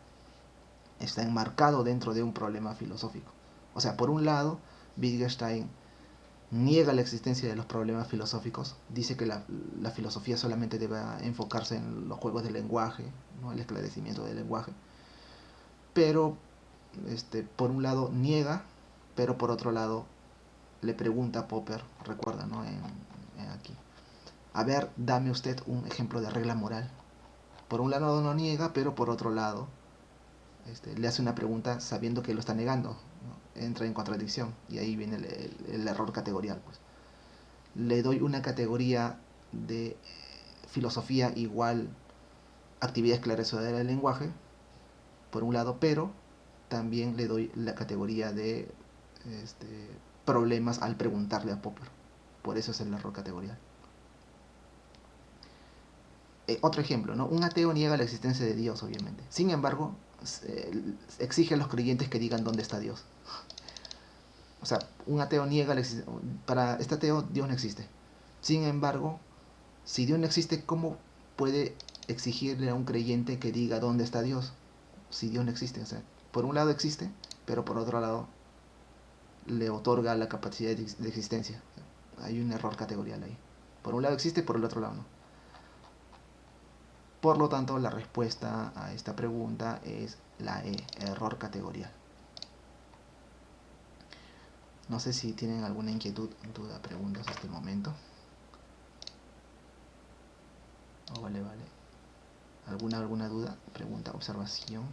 está enmarcado dentro de un problema filosófico. O sea, por un lado, Wittgenstein niega la existencia de los problemas filosóficos, dice que la filosofía solamente debe enfocarse en los juegos del lenguaje, ¿no? El esclarecimiento del lenguaje, pero por un lado niega, pero por otro lado le pregunta a Popper, recuerda, ¿no? Aquí, a ver, dame usted un ejemplo de regla moral. Por un lado no niega, pero por otro lado le hace una pregunta sabiendo que lo está negando, ¿no? Entra en contradicción y ahí viene el error categorial, pues. Le doy una categoría de filosofía igual actividad esclarecedora del lenguaje, por un lado, pero también le doy la categoría de problemas al preguntarle a Popper. Por eso es el error categorial. Otro ejemplo, ¿no? Un ateo niega la existencia de Dios, obviamente. Sin embargo, exige a los creyentes que digan dónde está Dios. O sea, un ateo niega la existencia. Para este ateo, Dios no existe. Sin embargo, si Dios no existe, ¿cómo puede exigirle a un creyente que diga dónde está Dios? Si Dios no existe. O sea, por un lado existe, pero por otro lado le otorga la capacidad de existencia. Hay un error categorial ahí. Por un lado existe, por el otro lado no. Por lo tanto, la respuesta a esta pregunta es la E, error categorial. No sé si tienen alguna inquietud, duda, preguntas hasta el momento. Oh, vale. ¿Alguna duda, pregunta, observación?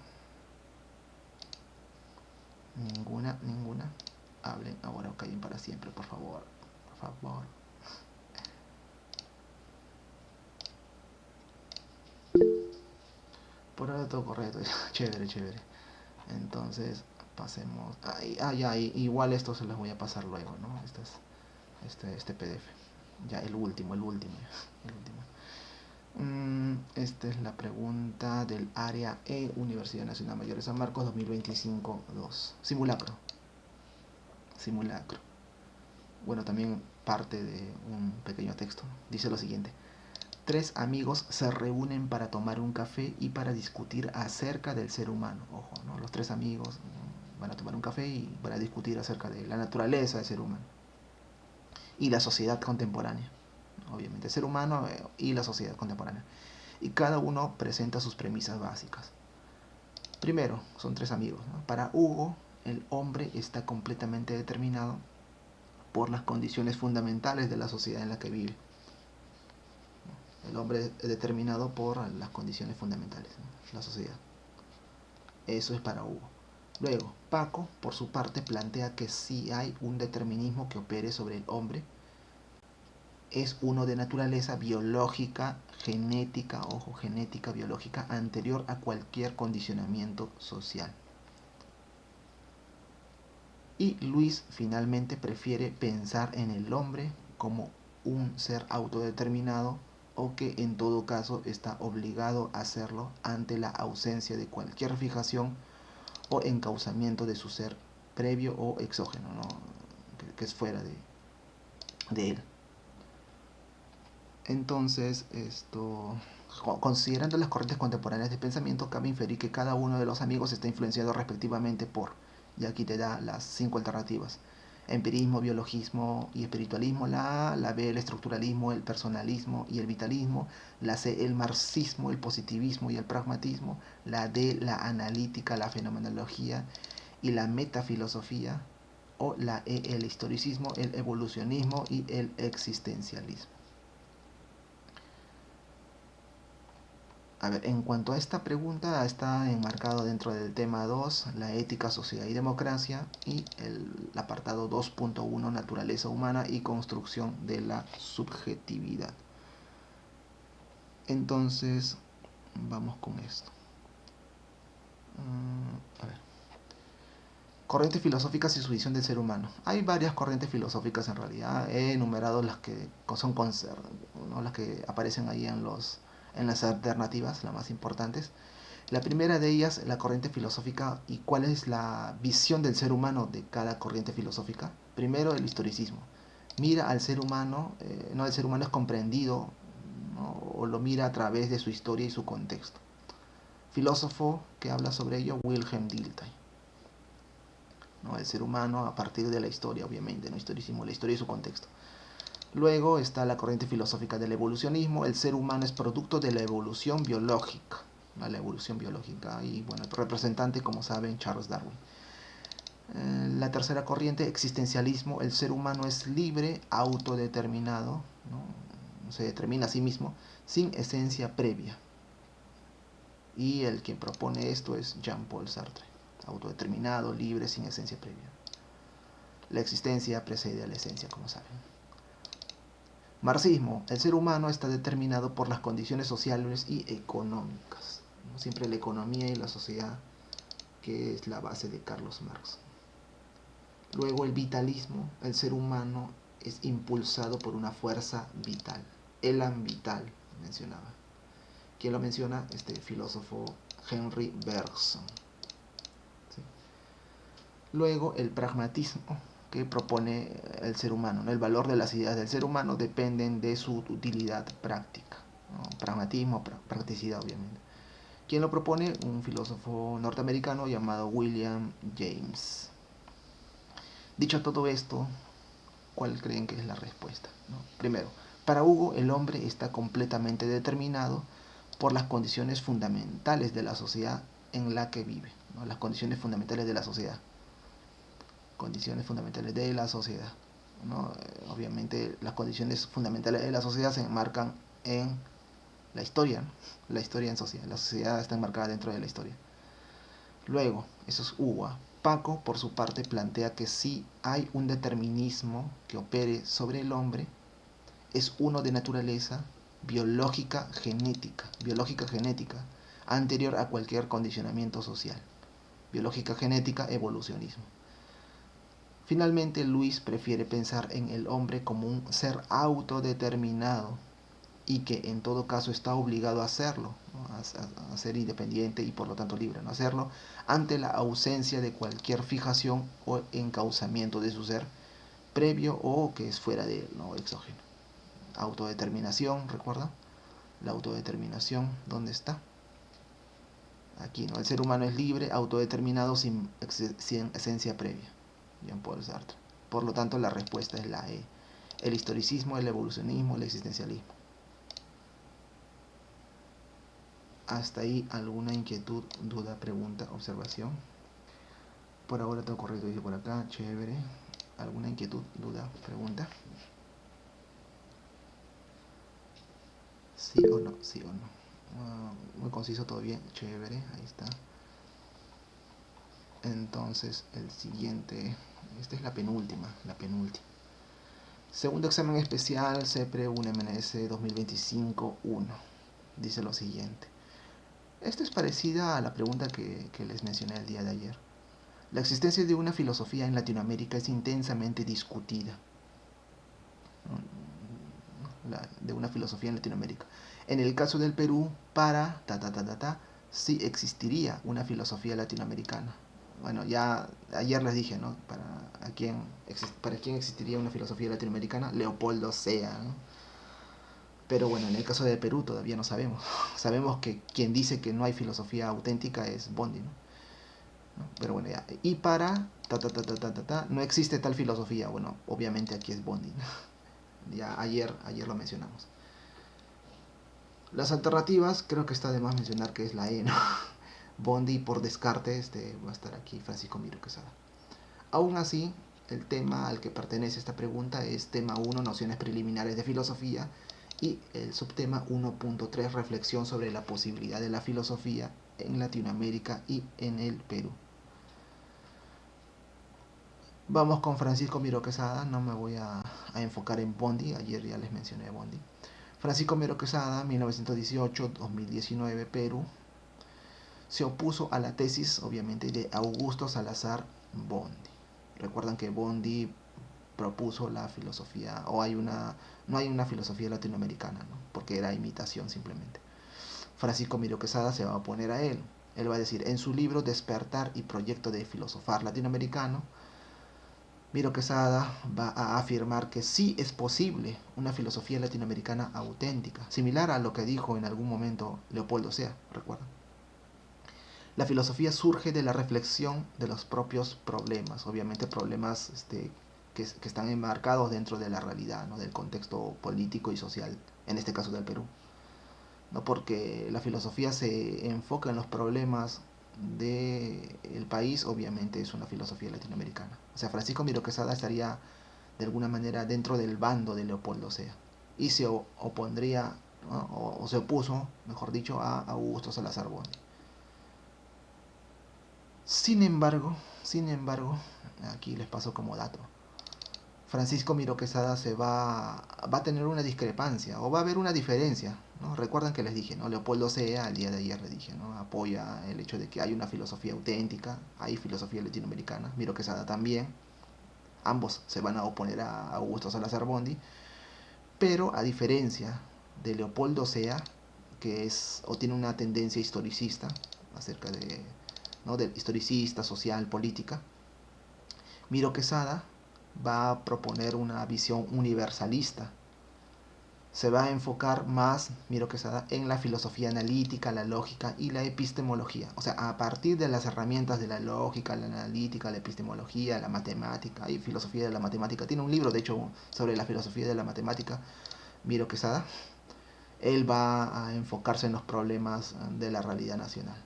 Ninguna. Hablen ahora o callen para siempre, por favor. Por favor. Por ahora todo correcto. Chévere. Entonces, pasemos. Ya, igual esto se los voy a pasar luego, ¿no? Este PDF. Ya, el último. Esta es la pregunta del área E, Universidad Nacional Mayor de San Marcos 2025-2. Simulacro. Bueno, también parte de un pequeño texto. Dice lo siguiente. 3 amigos se reúnen para tomar un café y para discutir acerca del ser humano. Ojo, ¿no? Los 3 amigos van a tomar un café y van a discutir acerca de la naturaleza del ser humano y la sociedad contemporánea. Obviamente, el ser humano y la sociedad contemporánea. Y cada uno presenta sus premisas básicas. Primero, son 3 amigos, ¿no? Para Hugo, el hombre está completamente determinado por las condiciones fundamentales de la sociedad en la que vive. El hombre es determinado por las condiciones fundamentales, ¿no? La sociedad. Eso es para Hugo. Luego, Paco, por su parte, plantea que sí hay un determinismo que opere sobre el hombre es uno de naturaleza biológica, genética, ojo, genética, biológica, anterior a cualquier condicionamiento social. Y Luis finalmente prefiere pensar en el hombre como un ser autodeterminado o que en todo caso está obligado a hacerlo ante la ausencia de cualquier fijación o encauzamiento de su ser previo o exógeno, ¿no? que es fuera de él. Entonces, considerando las corrientes contemporáneas de pensamiento, cabe inferir que cada uno de los amigos está influenciado respectivamente por, y aquí te da las 5 alternativas: empirismo, biologismo y espiritualismo; la A; la B, el estructuralismo, el personalismo y el vitalismo; la C, el marxismo, el positivismo y el pragmatismo; la D, la analítica, la fenomenología y la metafilosofía; o la E, el historicismo, el evolucionismo y el existencialismo. A ver, en cuanto a esta pregunta, está enmarcado dentro del tema 2, la ética, sociedad y democracia, y el apartado 2.1, naturaleza humana y construcción de la subjetividad. Entonces, vamos con esto. A ver. Corrientes filosóficas y su visión del ser humano. Hay varias corrientes filosóficas en realidad. He enumerado las que son ¿no? Las que aparecen ahí en las alternativas, las más importantes. La primera de ellas, la corriente filosófica. ¿Y cuál es la visión del ser humano de cada corriente filosófica? Primero, el historicismo. Mira al ser humano, no, el ser humano es comprendido, ¿no? O lo mira a través de su historia y su contexto. Filósofo que habla sobre ello, Wilhelm Dilthey. ¿No? El ser humano a partir de la historia, obviamente, ¿no? Historicismo, la historia y su contexto. Luego está la corriente filosófica del evolucionismo. El ser humano es producto de la evolución biológica. ¿No? La evolución biológica. Y bueno, el representante, como saben, Charles Darwin. La tercera corriente, existencialismo. El ser humano es libre, autodeterminado, ¿no? Se determina a sí mismo, sin esencia previa. Y el que propone esto es Jean-Paul Sartre. Autodeterminado, libre, sin esencia previa. La existencia precede a la esencia, como saben. Marxismo. El ser humano está determinado por las condiciones sociales y económicas. ¿No? Siempre la economía y la sociedad, que es la base de Carlos Marx. Luego el vitalismo. El ser humano es impulsado por una fuerza vital. Elan vital, mencionaba. ¿Quién lo menciona? Este filósofo Henry Bergson. ¿Sí? Luego el pragmatismo, que propone el ser humano, ¿no? El valor de las ideas del ser humano dependen de su utilidad práctica, ¿no? Pragmatismo, practicidad, obviamente. ¿Quién lo propone? Un filósofo norteamericano llamado William James. Dicho todo esto, ¿cuál creen que es la respuesta? ¿No? Primero, para Hugo el hombre está completamente determinado por las condiciones fundamentales de la sociedad en la que vive, ¿no? Las condiciones fundamentales de la sociedad. Condiciones fundamentales de la sociedad, ¿no? Obviamente las condiciones fundamentales de la sociedad se enmarcan en la historia, ¿no? La historia en sociedad. La sociedad está enmarcada dentro de la historia. Luego, eso es Hugo. Paco, por su parte, plantea que si hay un determinismo que opere sobre el hombre, es uno de naturaleza biológica genética, anterior a cualquier condicionamiento social. Biológica genética, evolucionismo. Finalmente, Luis prefiere pensar en el hombre como un ser autodeterminado y que en todo caso está obligado a hacerlo, ¿no? a ser independiente y por lo tanto libre, ¿no? Hacerlo ante la ausencia de cualquier fijación o encauzamiento de su ser previo o que es fuera de él, ¿no? Exógeno. Autodeterminación, ¿recuerda? La autodeterminación, ¿dónde está? Aquí, ¿no? El ser humano es libre, autodeterminado, sin esencia previa. Jean-Paul Sartre. Por lo tanto, la respuesta es la E. El historicismo, el evolucionismo, el existencialismo. Hasta ahí, ¿alguna inquietud, duda, pregunta, observación? Por ahora todo correcto, dice por acá. Chévere. ¿Alguna inquietud, duda, pregunta? ¿Sí o no? ¿Sí o no? Muy conciso, todo bien. Chévere, ahí está. Entonces, el siguiente. Esta es la penúltima. Segundo examen especial, CEPRE 1MNS 2025-1. Dice lo siguiente. Esto es parecida a la pregunta que les mencioné el día de ayer. La existencia de una filosofía en Latinoamérica es intensamente discutida. De una filosofía en Latinoamérica. En el caso del Perú, para sí existiría una filosofía latinoamericana. Bueno, ya ayer les dije, ¿no? Para quién existiría una filosofía latinoamericana, Leopoldo Sea, ¿no? Pero bueno, en el caso de Perú todavía no sabemos. Sabemos que quien dice que no hay filosofía auténtica es Bondi, ¿no? Pero bueno, ya. Y para no existe tal filosofía. Bueno, obviamente aquí es Bondi, ¿no? Ya ayer lo mencionamos. Las alternativas, creo que está de más mencionar que es la E, ¿no? Bondi, por descarte, va a estar aquí Francisco Miro Quesada. Aún así, el tema al que pertenece esta pregunta es tema 1, nociones preliminares de filosofía, y el subtema 1.3, reflexión sobre la posibilidad de la filosofía en Latinoamérica y en el Perú. Vamos con Francisco Miro Quesada, no me voy a enfocar en Bondi, ayer ya les mencioné Bondi. Francisco Miro Quesada, 1918-2019, Perú. Se opuso a la tesis, obviamente, de Augusto Salazar Bondi. Recuerdan que Bondi propuso la filosofía, no hay una filosofía latinoamericana, ¿no? Porque era imitación simplemente. Francisco Miro Quesada se va a oponer a él. Él va a decir, en su libro Despertar y Proyecto de Filosofar Latinoamericano, Miro Quesada va a afirmar que sí es posible una filosofía latinoamericana auténtica, similar a lo que dijo en algún momento Leopoldo Sea, ¿recuerdan? La filosofía surge de la reflexión de los propios problemas, obviamente problemas que están enmarcados dentro de la realidad, ¿no? Del contexto político y social, en este caso del Perú. ¿No? Porque la filosofía se enfoca en los problemas del país, obviamente es una filosofía latinoamericana. O sea, Francisco Miro Quesada estaría de alguna manera dentro del bando de Leopoldo Sea y se opondría, ¿no? o se opuso, mejor dicho, a Augusto Salazar Bondi. Sin embargo, aquí les paso como dato. Francisco Miro Quesada va a tener una discrepancia o va a haber una diferencia, ¿no? Recuerdan que les dije, ¿no? Leopoldo Sea, el día de ayer le dije, ¿no? Apoya el hecho de que hay una filosofía auténtica, hay filosofía latinoamericana, Miro Quesada también. Ambos se van a oponer a Augusto Salazar Bondi, pero a diferencia de Leopoldo Sea, que es o tiene una tendencia historicista acerca de, ¿no? Del historicista, social, política, Miro Quesada va a proponer una visión universalista. Se va a enfocar más, Miro Quesada, en la filosofía analítica, la lógica y la epistemología. O sea, a partir de las herramientas de la lógica, la analítica, la epistemología, la matemática y filosofía de la matemática. Tiene un libro, de hecho, sobre la filosofía de la matemática, Miro Quesada. Él va a enfocarse en los problemas de la realidad nacional,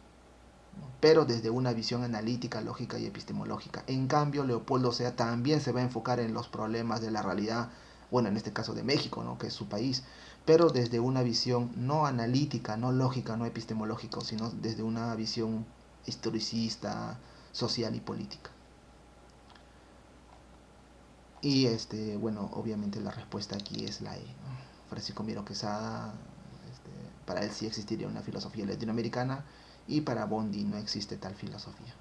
pero desde una visión analítica, lógica y epistemológica. En cambio, Leopoldo Sea también se va a enfocar en los problemas de la realidad, bueno, en este caso de México, ¿no? Que es su país, pero desde una visión no analítica, no lógica, no epistemológica, sino desde una visión historicista, social y política. Y bueno, obviamente la respuesta aquí es la E, ¿no? Francisco Miro Quesada, para él sí existiría una filosofía latinoamericana y para Bondi no existe tal filosofía.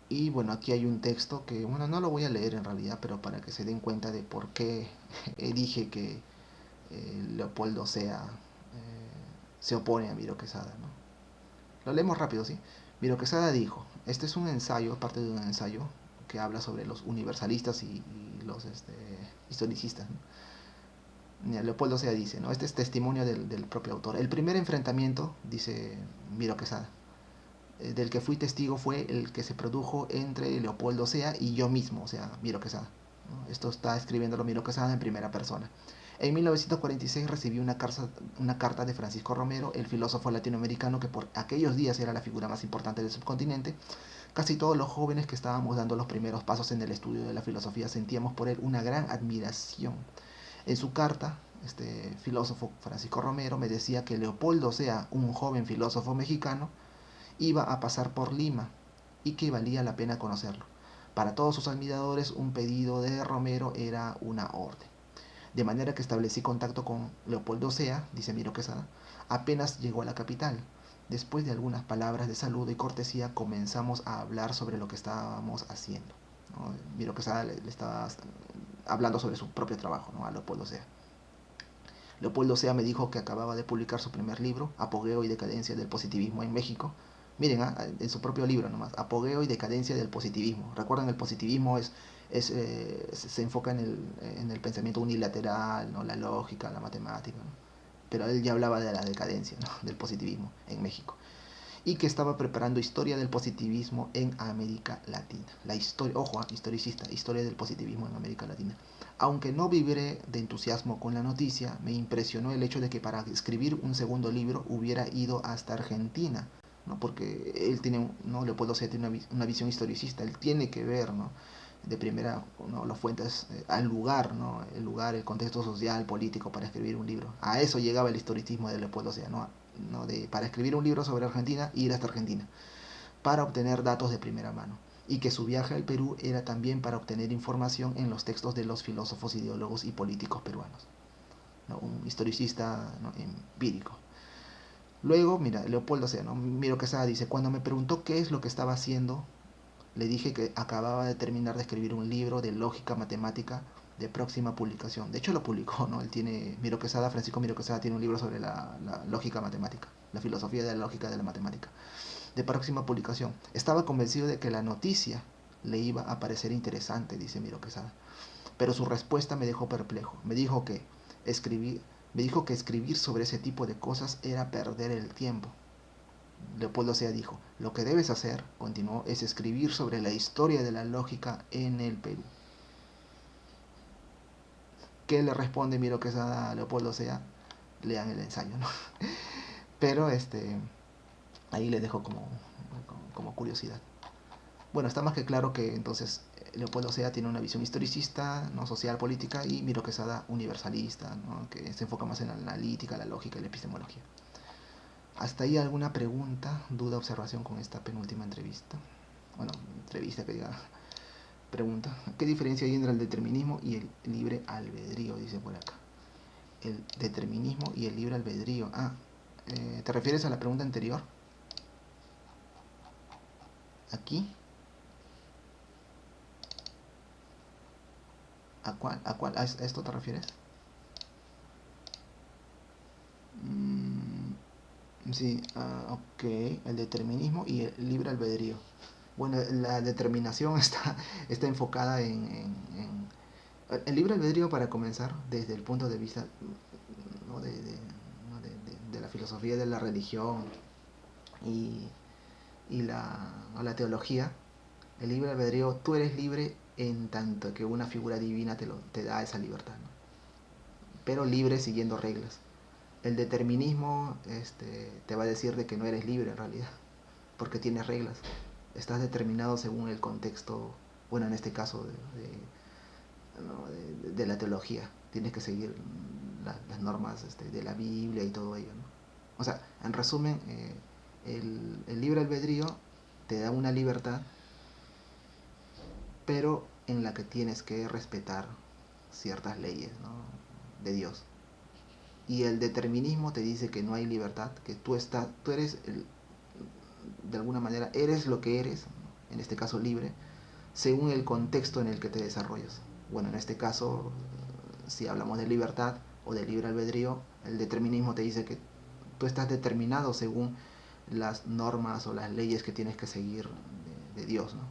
Y bueno, aquí hay un texto que, bueno, no lo voy a leer en realidad, pero para que se den cuenta de por qué dije que Leopoldo Sea se opone a Miro Quesada, ¿no? Lo leemos rápido, ¿sí? Miro Quesada dijo, este es un ensayo, parte de un ensayo que habla sobre los universalistas y los historicistas, ¿no? Leopoldo Sea dice, ¿no? Este es testimonio del propio autor. El primer enfrentamiento, dice Miro Quesada, del que fui testigo fue el que se produjo entre Leopoldo Sea y yo mismo, o sea, Miro Quesada, ¿no? Esto está escribiéndolo Miro Quesada en primera persona. En 1946 recibí una carta de Francisco Romero, el filósofo latinoamericano que por aquellos días era la figura más importante del subcontinente. Casi todos los jóvenes que estábamos dando los primeros pasos en el estudio de la filosofía sentíamos por él una gran admiración. En su carta, este filósofo Francisco Romero me decía que Leopoldo Sea, un joven filósofo mexicano, iba a pasar por Lima y que valía la pena conocerlo. Para todos sus admiradores, un pedido de Romero era una orden. De manera que establecí contacto con Leopoldo Sea, dice Miro Quesada, apenas llegó a la capital. Después de algunas palabras de saludo y cortesía, comenzamos a hablar sobre lo que estábamos haciendo, ¿no? Miro Quesada le estaba hablando sobre su propio trabajo, ¿no?, a Leopoldo Sea. Leopoldo Sea me dijo que acababa de publicar su primer libro, Apogeo y Decadencia del Positivismo en México. Miren, en su propio libro nomás, Apogeo y Decadencia del Positivismo. Recuerden, el positivismo se enfoca en el pensamiento unilateral, ¿no?, la lógica, la matemática, ¿no? Pero él ya hablaba de la decadencia, ¿no?, del positivismo en México. Y que estaba preparando historia del positivismo en América Latina. La historia, ojo, historicista, historia del positivismo en América Latina. Aunque no vibré de entusiasmo con la noticia, me impresionó el hecho de que para escribir un segundo libro hubiera ido hasta Argentina, ¿no? Porque él tiene, ¿no?, Leopoldo Sea tiene una visión historicista, él tiene que ver, ¿no?, de primera, ¿no?, las fuentes, al lugar, ¿no?, el lugar, el contexto social, político para escribir un libro. A eso llegaba el historicismo de Leopoldo Sea, ¿no? Para escribir un libro sobre Argentina, ir hasta Argentina, para obtener datos de primera mano. Y que su viaje al Perú era también para obtener información en los textos de los filósofos, ideólogos y políticos peruanos, ¿no? Un historicista, ¿no?, empírico. Luego, mira, Leopoldo Sea, ¿no?, Miro Quesada dice, cuando me preguntó qué es lo que estaba haciendo, le dije que acababa de terminar de escribir un libro de lógica matemática de próxima publicación. De hecho lo publicó, ¿no? Él tiene, Miro Quesada, Francisco Miro Quesada tiene un libro sobre la lógica matemática, la filosofía de la lógica de la matemática, de próxima publicación. Estaba convencido de que la noticia le iba a parecer interesante, dice Miro Quesada. Pero su respuesta me dejó perplejo. Escribir, me dijo que escribir sobre ese tipo de cosas era perder el tiempo. Leopoldo Sea dijo, lo que debes hacer, continuó, es escribir sobre la historia de la lógica en el Perú. ¿Qué le responde Miro Quesada a Leopoldo Sea? Lean el ensayo, ¿no? Pero ahí le dejo como curiosidad. Bueno, está más que claro que entonces Leopoldo Sea tiene una visión historicista, no social, política, y Miro Quesada universalista, ¿no?, que se enfoca más en la analítica, la lógica y la epistemología. ¿Hasta ahí alguna pregunta, duda, observación con esta penúltima entrevista? Bueno, entrevista que diga, pregunta. ¿Qué diferencia hay entre el determinismo y el libre albedrío? Dice por acá. El determinismo y el libre albedrío. ¿Te refieres a la pregunta anterior? Aquí. ¿A cuál? ¿A esto te refieres? Sí, ok. El determinismo y el libre albedrío. Bueno, la determinación está enfocada en el libre albedrío, para comenzar, desde el punto de vista, ¿no?, de la filosofía de la religión y, la teología. El libre albedrío, tú eres libre en tanto que una figura divina te da esa libertad, ¿no?, pero libre siguiendo reglas. El determinismo te va a decir de que no eres libre en realidad, porque tienes reglas. Estás determinado según el contexto, bueno, en este caso ¿no?, de la teología. Tienes que seguir las normas de la Biblia y todo ello, ¿no? O sea, en resumen, el libre albedrío te da una libertad, pero en la que tienes que respetar ciertas leyes, ¿no?, de Dios. Y el determinismo te dice que no hay libertad, que tú eres, de alguna manera, eres lo que eres, en este caso libre, según el contexto en el que te desarrollas. Bueno, en este caso, si hablamos de libertad o de libre albedrío, el determinismo te dice que tú estás determinado según las normas o las leyes que tienes que seguir de Dios, ¿no?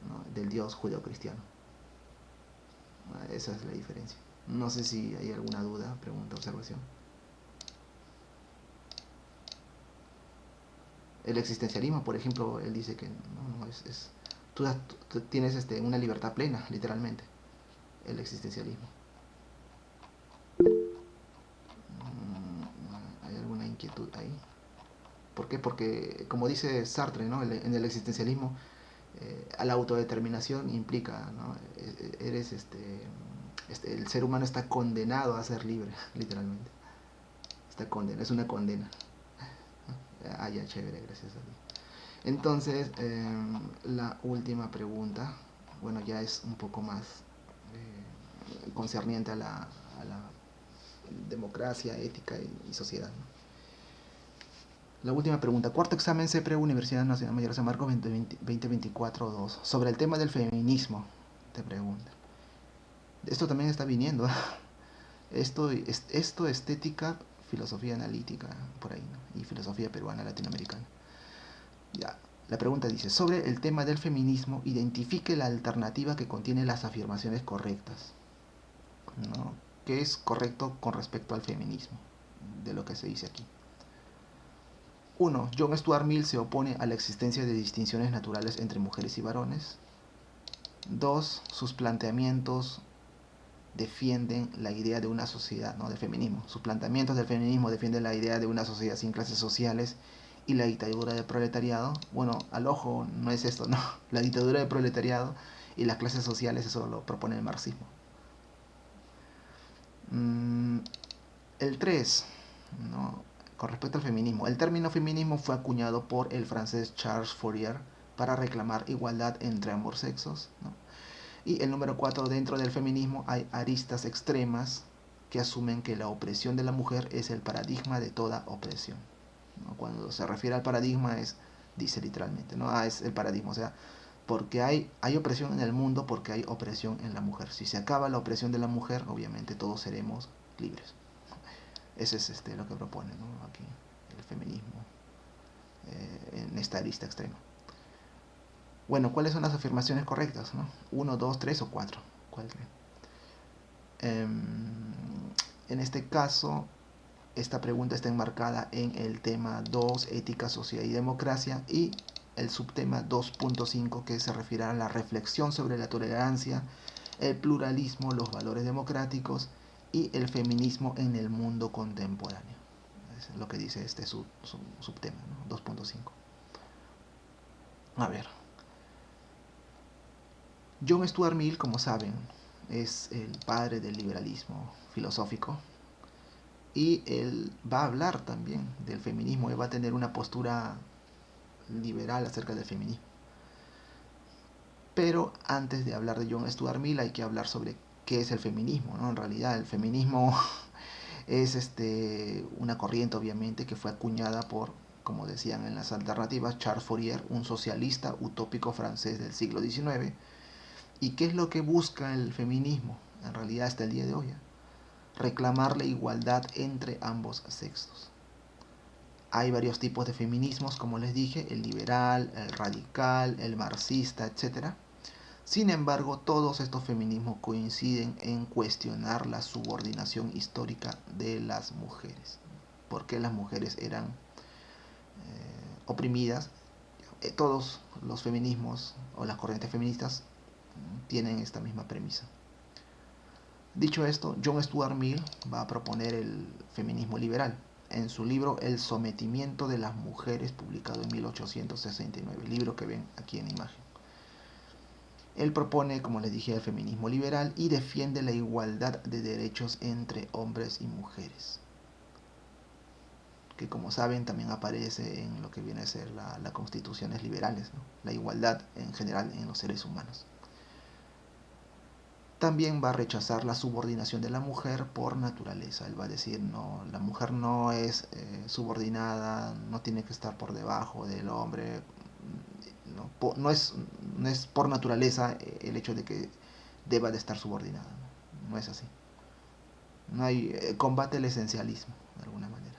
¿No? Del Dios judeocristiano. Esa es la diferencia. No sé si hay alguna duda, pregunta, observación. El existencialismo, por ejemplo, él dice que no tú tienes una libertad plena, literalmente. El existencialismo. ¿Hay alguna inquietud ahí? ¿Por qué? Porque, como dice Sartre, ¿no?, en el existencialismo, a la autodeterminación implica, ¿no?, eres el ser humano está condenado a ser libre, literalmente. Está condenado, es una condena. Ya, chévere, gracias a Dios. Entonces, la última pregunta, bueno, ya es un poco más concerniente a la democracia, ética y sociedad, ¿no? La última pregunta. Cuarto examen CEPRE Universidad Nacional Mayor de San Marcos 2024-2. Sobre el tema del feminismo, te pregunta. Esto también está viniendo. Esto estética, filosofía analítica, por ahí, ¿no? Y filosofía peruana latinoamericana. Ya. La pregunta dice, sobre el tema del feminismo, identifique la alternativa que contiene las afirmaciones correctas, ¿no? ¿Qué es correcto con respecto al feminismo? De lo que se dice aquí. 1. John Stuart Mill se opone a la existencia de distinciones naturales entre mujeres y varones. 2. Sus planteamientos defienden la idea de una sociedad, ¿no? Del feminismo. Sus planteamientos del feminismo defienden la idea de una sociedad sin clases sociales y la dictadura del proletariado. Bueno, al ojo no es esto, ¿no? La dictadura del proletariado y las clases sociales, eso lo propone el marxismo. El 3, ¿no? Con respecto al feminismo. El término feminismo fue acuñado por el francés Charles Fourier para reclamar igualdad entre ambos sexos, ¿no? Y el número 4, dentro del feminismo hay aristas extremas que asumen que la opresión de la mujer es el paradigma de toda opresión, ¿no? Cuando se refiere al paradigma dice literalmente, ¿no? Es el paradigma, o sea, porque hay opresión en el mundo, porque hay opresión en la mujer. Si se acaba la opresión de la mujer, obviamente todos seremos libres. Ese es lo que propone, ¿no? Aquí el feminismo en esta arista extrema. Bueno, ¿cuáles son las afirmaciones correctas, no? 1, 2, 3 o 4. ¿Cuál creen? En este caso, esta pregunta está enmarcada en el tema 2, ética, sociedad y democracia, y el subtema 2.5, que se refiere a la reflexión sobre la tolerancia, el pluralismo, los valores democráticos y el feminismo en el mundo contemporáneo. Es lo que dice este subtema, ¿no? 2.5. A ver. John Stuart Mill, como saben, es el padre del liberalismo filosófico. Y él va a hablar también del feminismo, él va a tener una postura liberal acerca del feminismo. Pero antes de hablar de John Stuart Mill hay que hablar sobre qué es el feminismo, ¿no? En realidad el feminismo es una corriente obviamente que fue acuñada por, como decían en las alternativas, Charles Fourier, un socialista utópico francés del siglo XIX. ¿Y qué es lo que busca el feminismo? En realidad hasta el día de hoy, reclamar la igualdad entre ambos sexos. Hay varios tipos de feminismos, como les dije, el liberal, el radical, el marxista, etc. Sin embargo, todos estos feminismos coinciden en cuestionar la subordinación histórica de las mujeres. ¿Por qué las mujeres eran oprimidas? Todos los feminismos o las corrientes feministas tienen esta misma premisa. Dicho esto, John Stuart Mill va a proponer el feminismo liberal en su libro El sometimiento de las mujeres, publicado en 1869, el libro que ven aquí en imagen. Él propone, como les dije, el feminismo liberal y defiende la igualdad de derechos entre hombres y mujeres, que como saben también aparece en lo que viene a ser las constituciones liberales, ¿no? La igualdad en general en los seres humanos. También va a rechazar la subordinación de la mujer por naturaleza. Él va a decir, no, la mujer no es subordinada, no tiene que estar por debajo del hombre. No es por naturaleza el hecho de que deba de estar subordinada. No es así. No hay, combate el esencialismo, de alguna manera.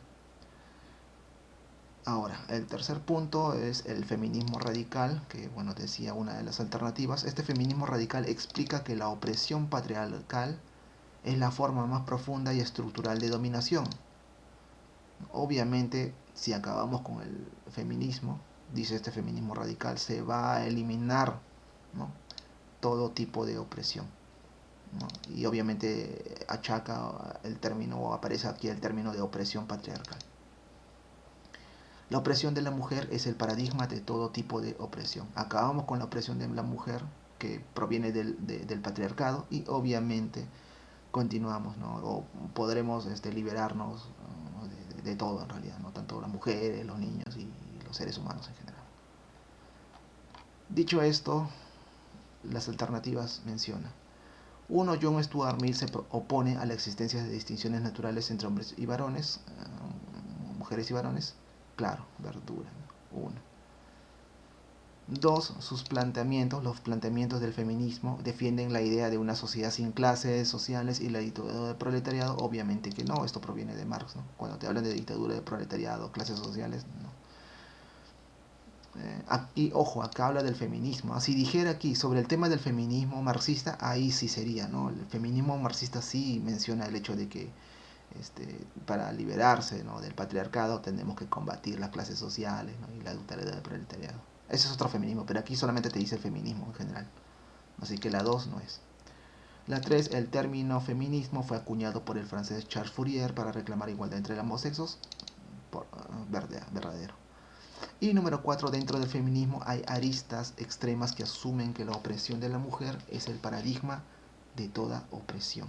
Ahora, el tercer punto es el feminismo radical, que, bueno, decía una de las alternativas. Este feminismo radical explica que la opresión patriarcal es la forma más profunda y estructural de dominación. Obviamente, si acabamos con el feminismo, dice este feminismo radical, se va a eliminar, ¿no?, todo tipo de opresión, ¿no? Y obviamente achaca el término, o aparece aquí el término de opresión patriarcal. La opresión de la mujer es el paradigma de todo tipo de opresión. Acabamos con la opresión de la mujer, que proviene del patriarcado, y obviamente continuamos, ¿no? O podremos liberarnos, ¿no?, de todo en realidad, ¿no? Tanto las mujeres, los niños y los seres humanos en general. Dicho esto, las alternativas menciona. 1. John Stuart Mill se opone a la existencia de distinciones naturales entre hombres y varones, mujeres y varones. Claro, verdura. 1. 2. Sus planteamientos, los planteamientos del feminismo, defienden la idea de una sociedad sin clases sociales y la dictadura del proletariado. Obviamente que no, esto proviene de Marx, ¿no? Cuando te hablan de dictadura del proletariado, clases sociales, no. Aquí, ojo, acá habla del feminismo. Si dijera aquí sobre el tema del feminismo marxista, ahí sí sería, ¿no? El feminismo marxista sí menciona el hecho de que para liberarse, ¿no?, del patriarcado tenemos que combatir las clases sociales, ¿no?, y la dictadura del proletariado. Ese es otro feminismo, pero aquí solamente te dice el feminismo en general. Así que la 2 no es. La 3, el término feminismo fue acuñado por el francés Charles Fourier para reclamar igualdad entre ambos sexos. Verdadero. Y número 4, dentro del feminismo hay aristas extremas que asumen que la opresión de la mujer es el paradigma de toda opresión,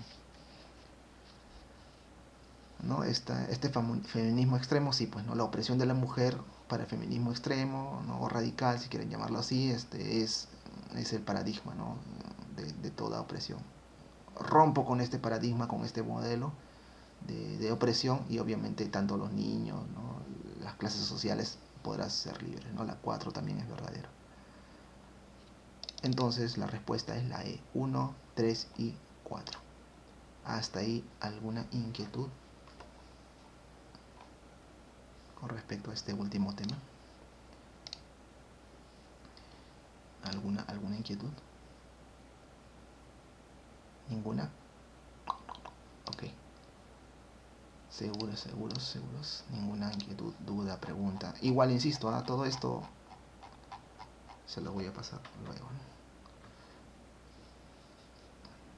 ¿no? Este feminismo extremo, sí, pues, ¿no? La opresión de la mujer para el feminismo extremo, ¿no?, o radical, si quieren llamarlo así, es el paradigma, ¿no?, de toda opresión. Rompo con este paradigma, con este modelo de opresión, y obviamente tanto los niños, ¿no?, las clases sociales podrán ser libres, ¿no? La 4 también es verdadero. Entonces la respuesta es la E, 1, 3 y 4. Hasta ahí, ¿alguna inquietud con respecto a este último tema? ¿Alguna inquietud? ¿Ninguna? Ok. Seguros. Ninguna inquietud, duda, pregunta. Igual insisto, todo esto se lo voy a pasar luego,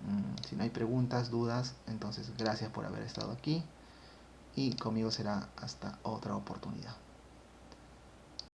¿no? Si no hay preguntas, dudas, entonces gracias por haber estado aquí y conmigo será hasta otra oportunidad.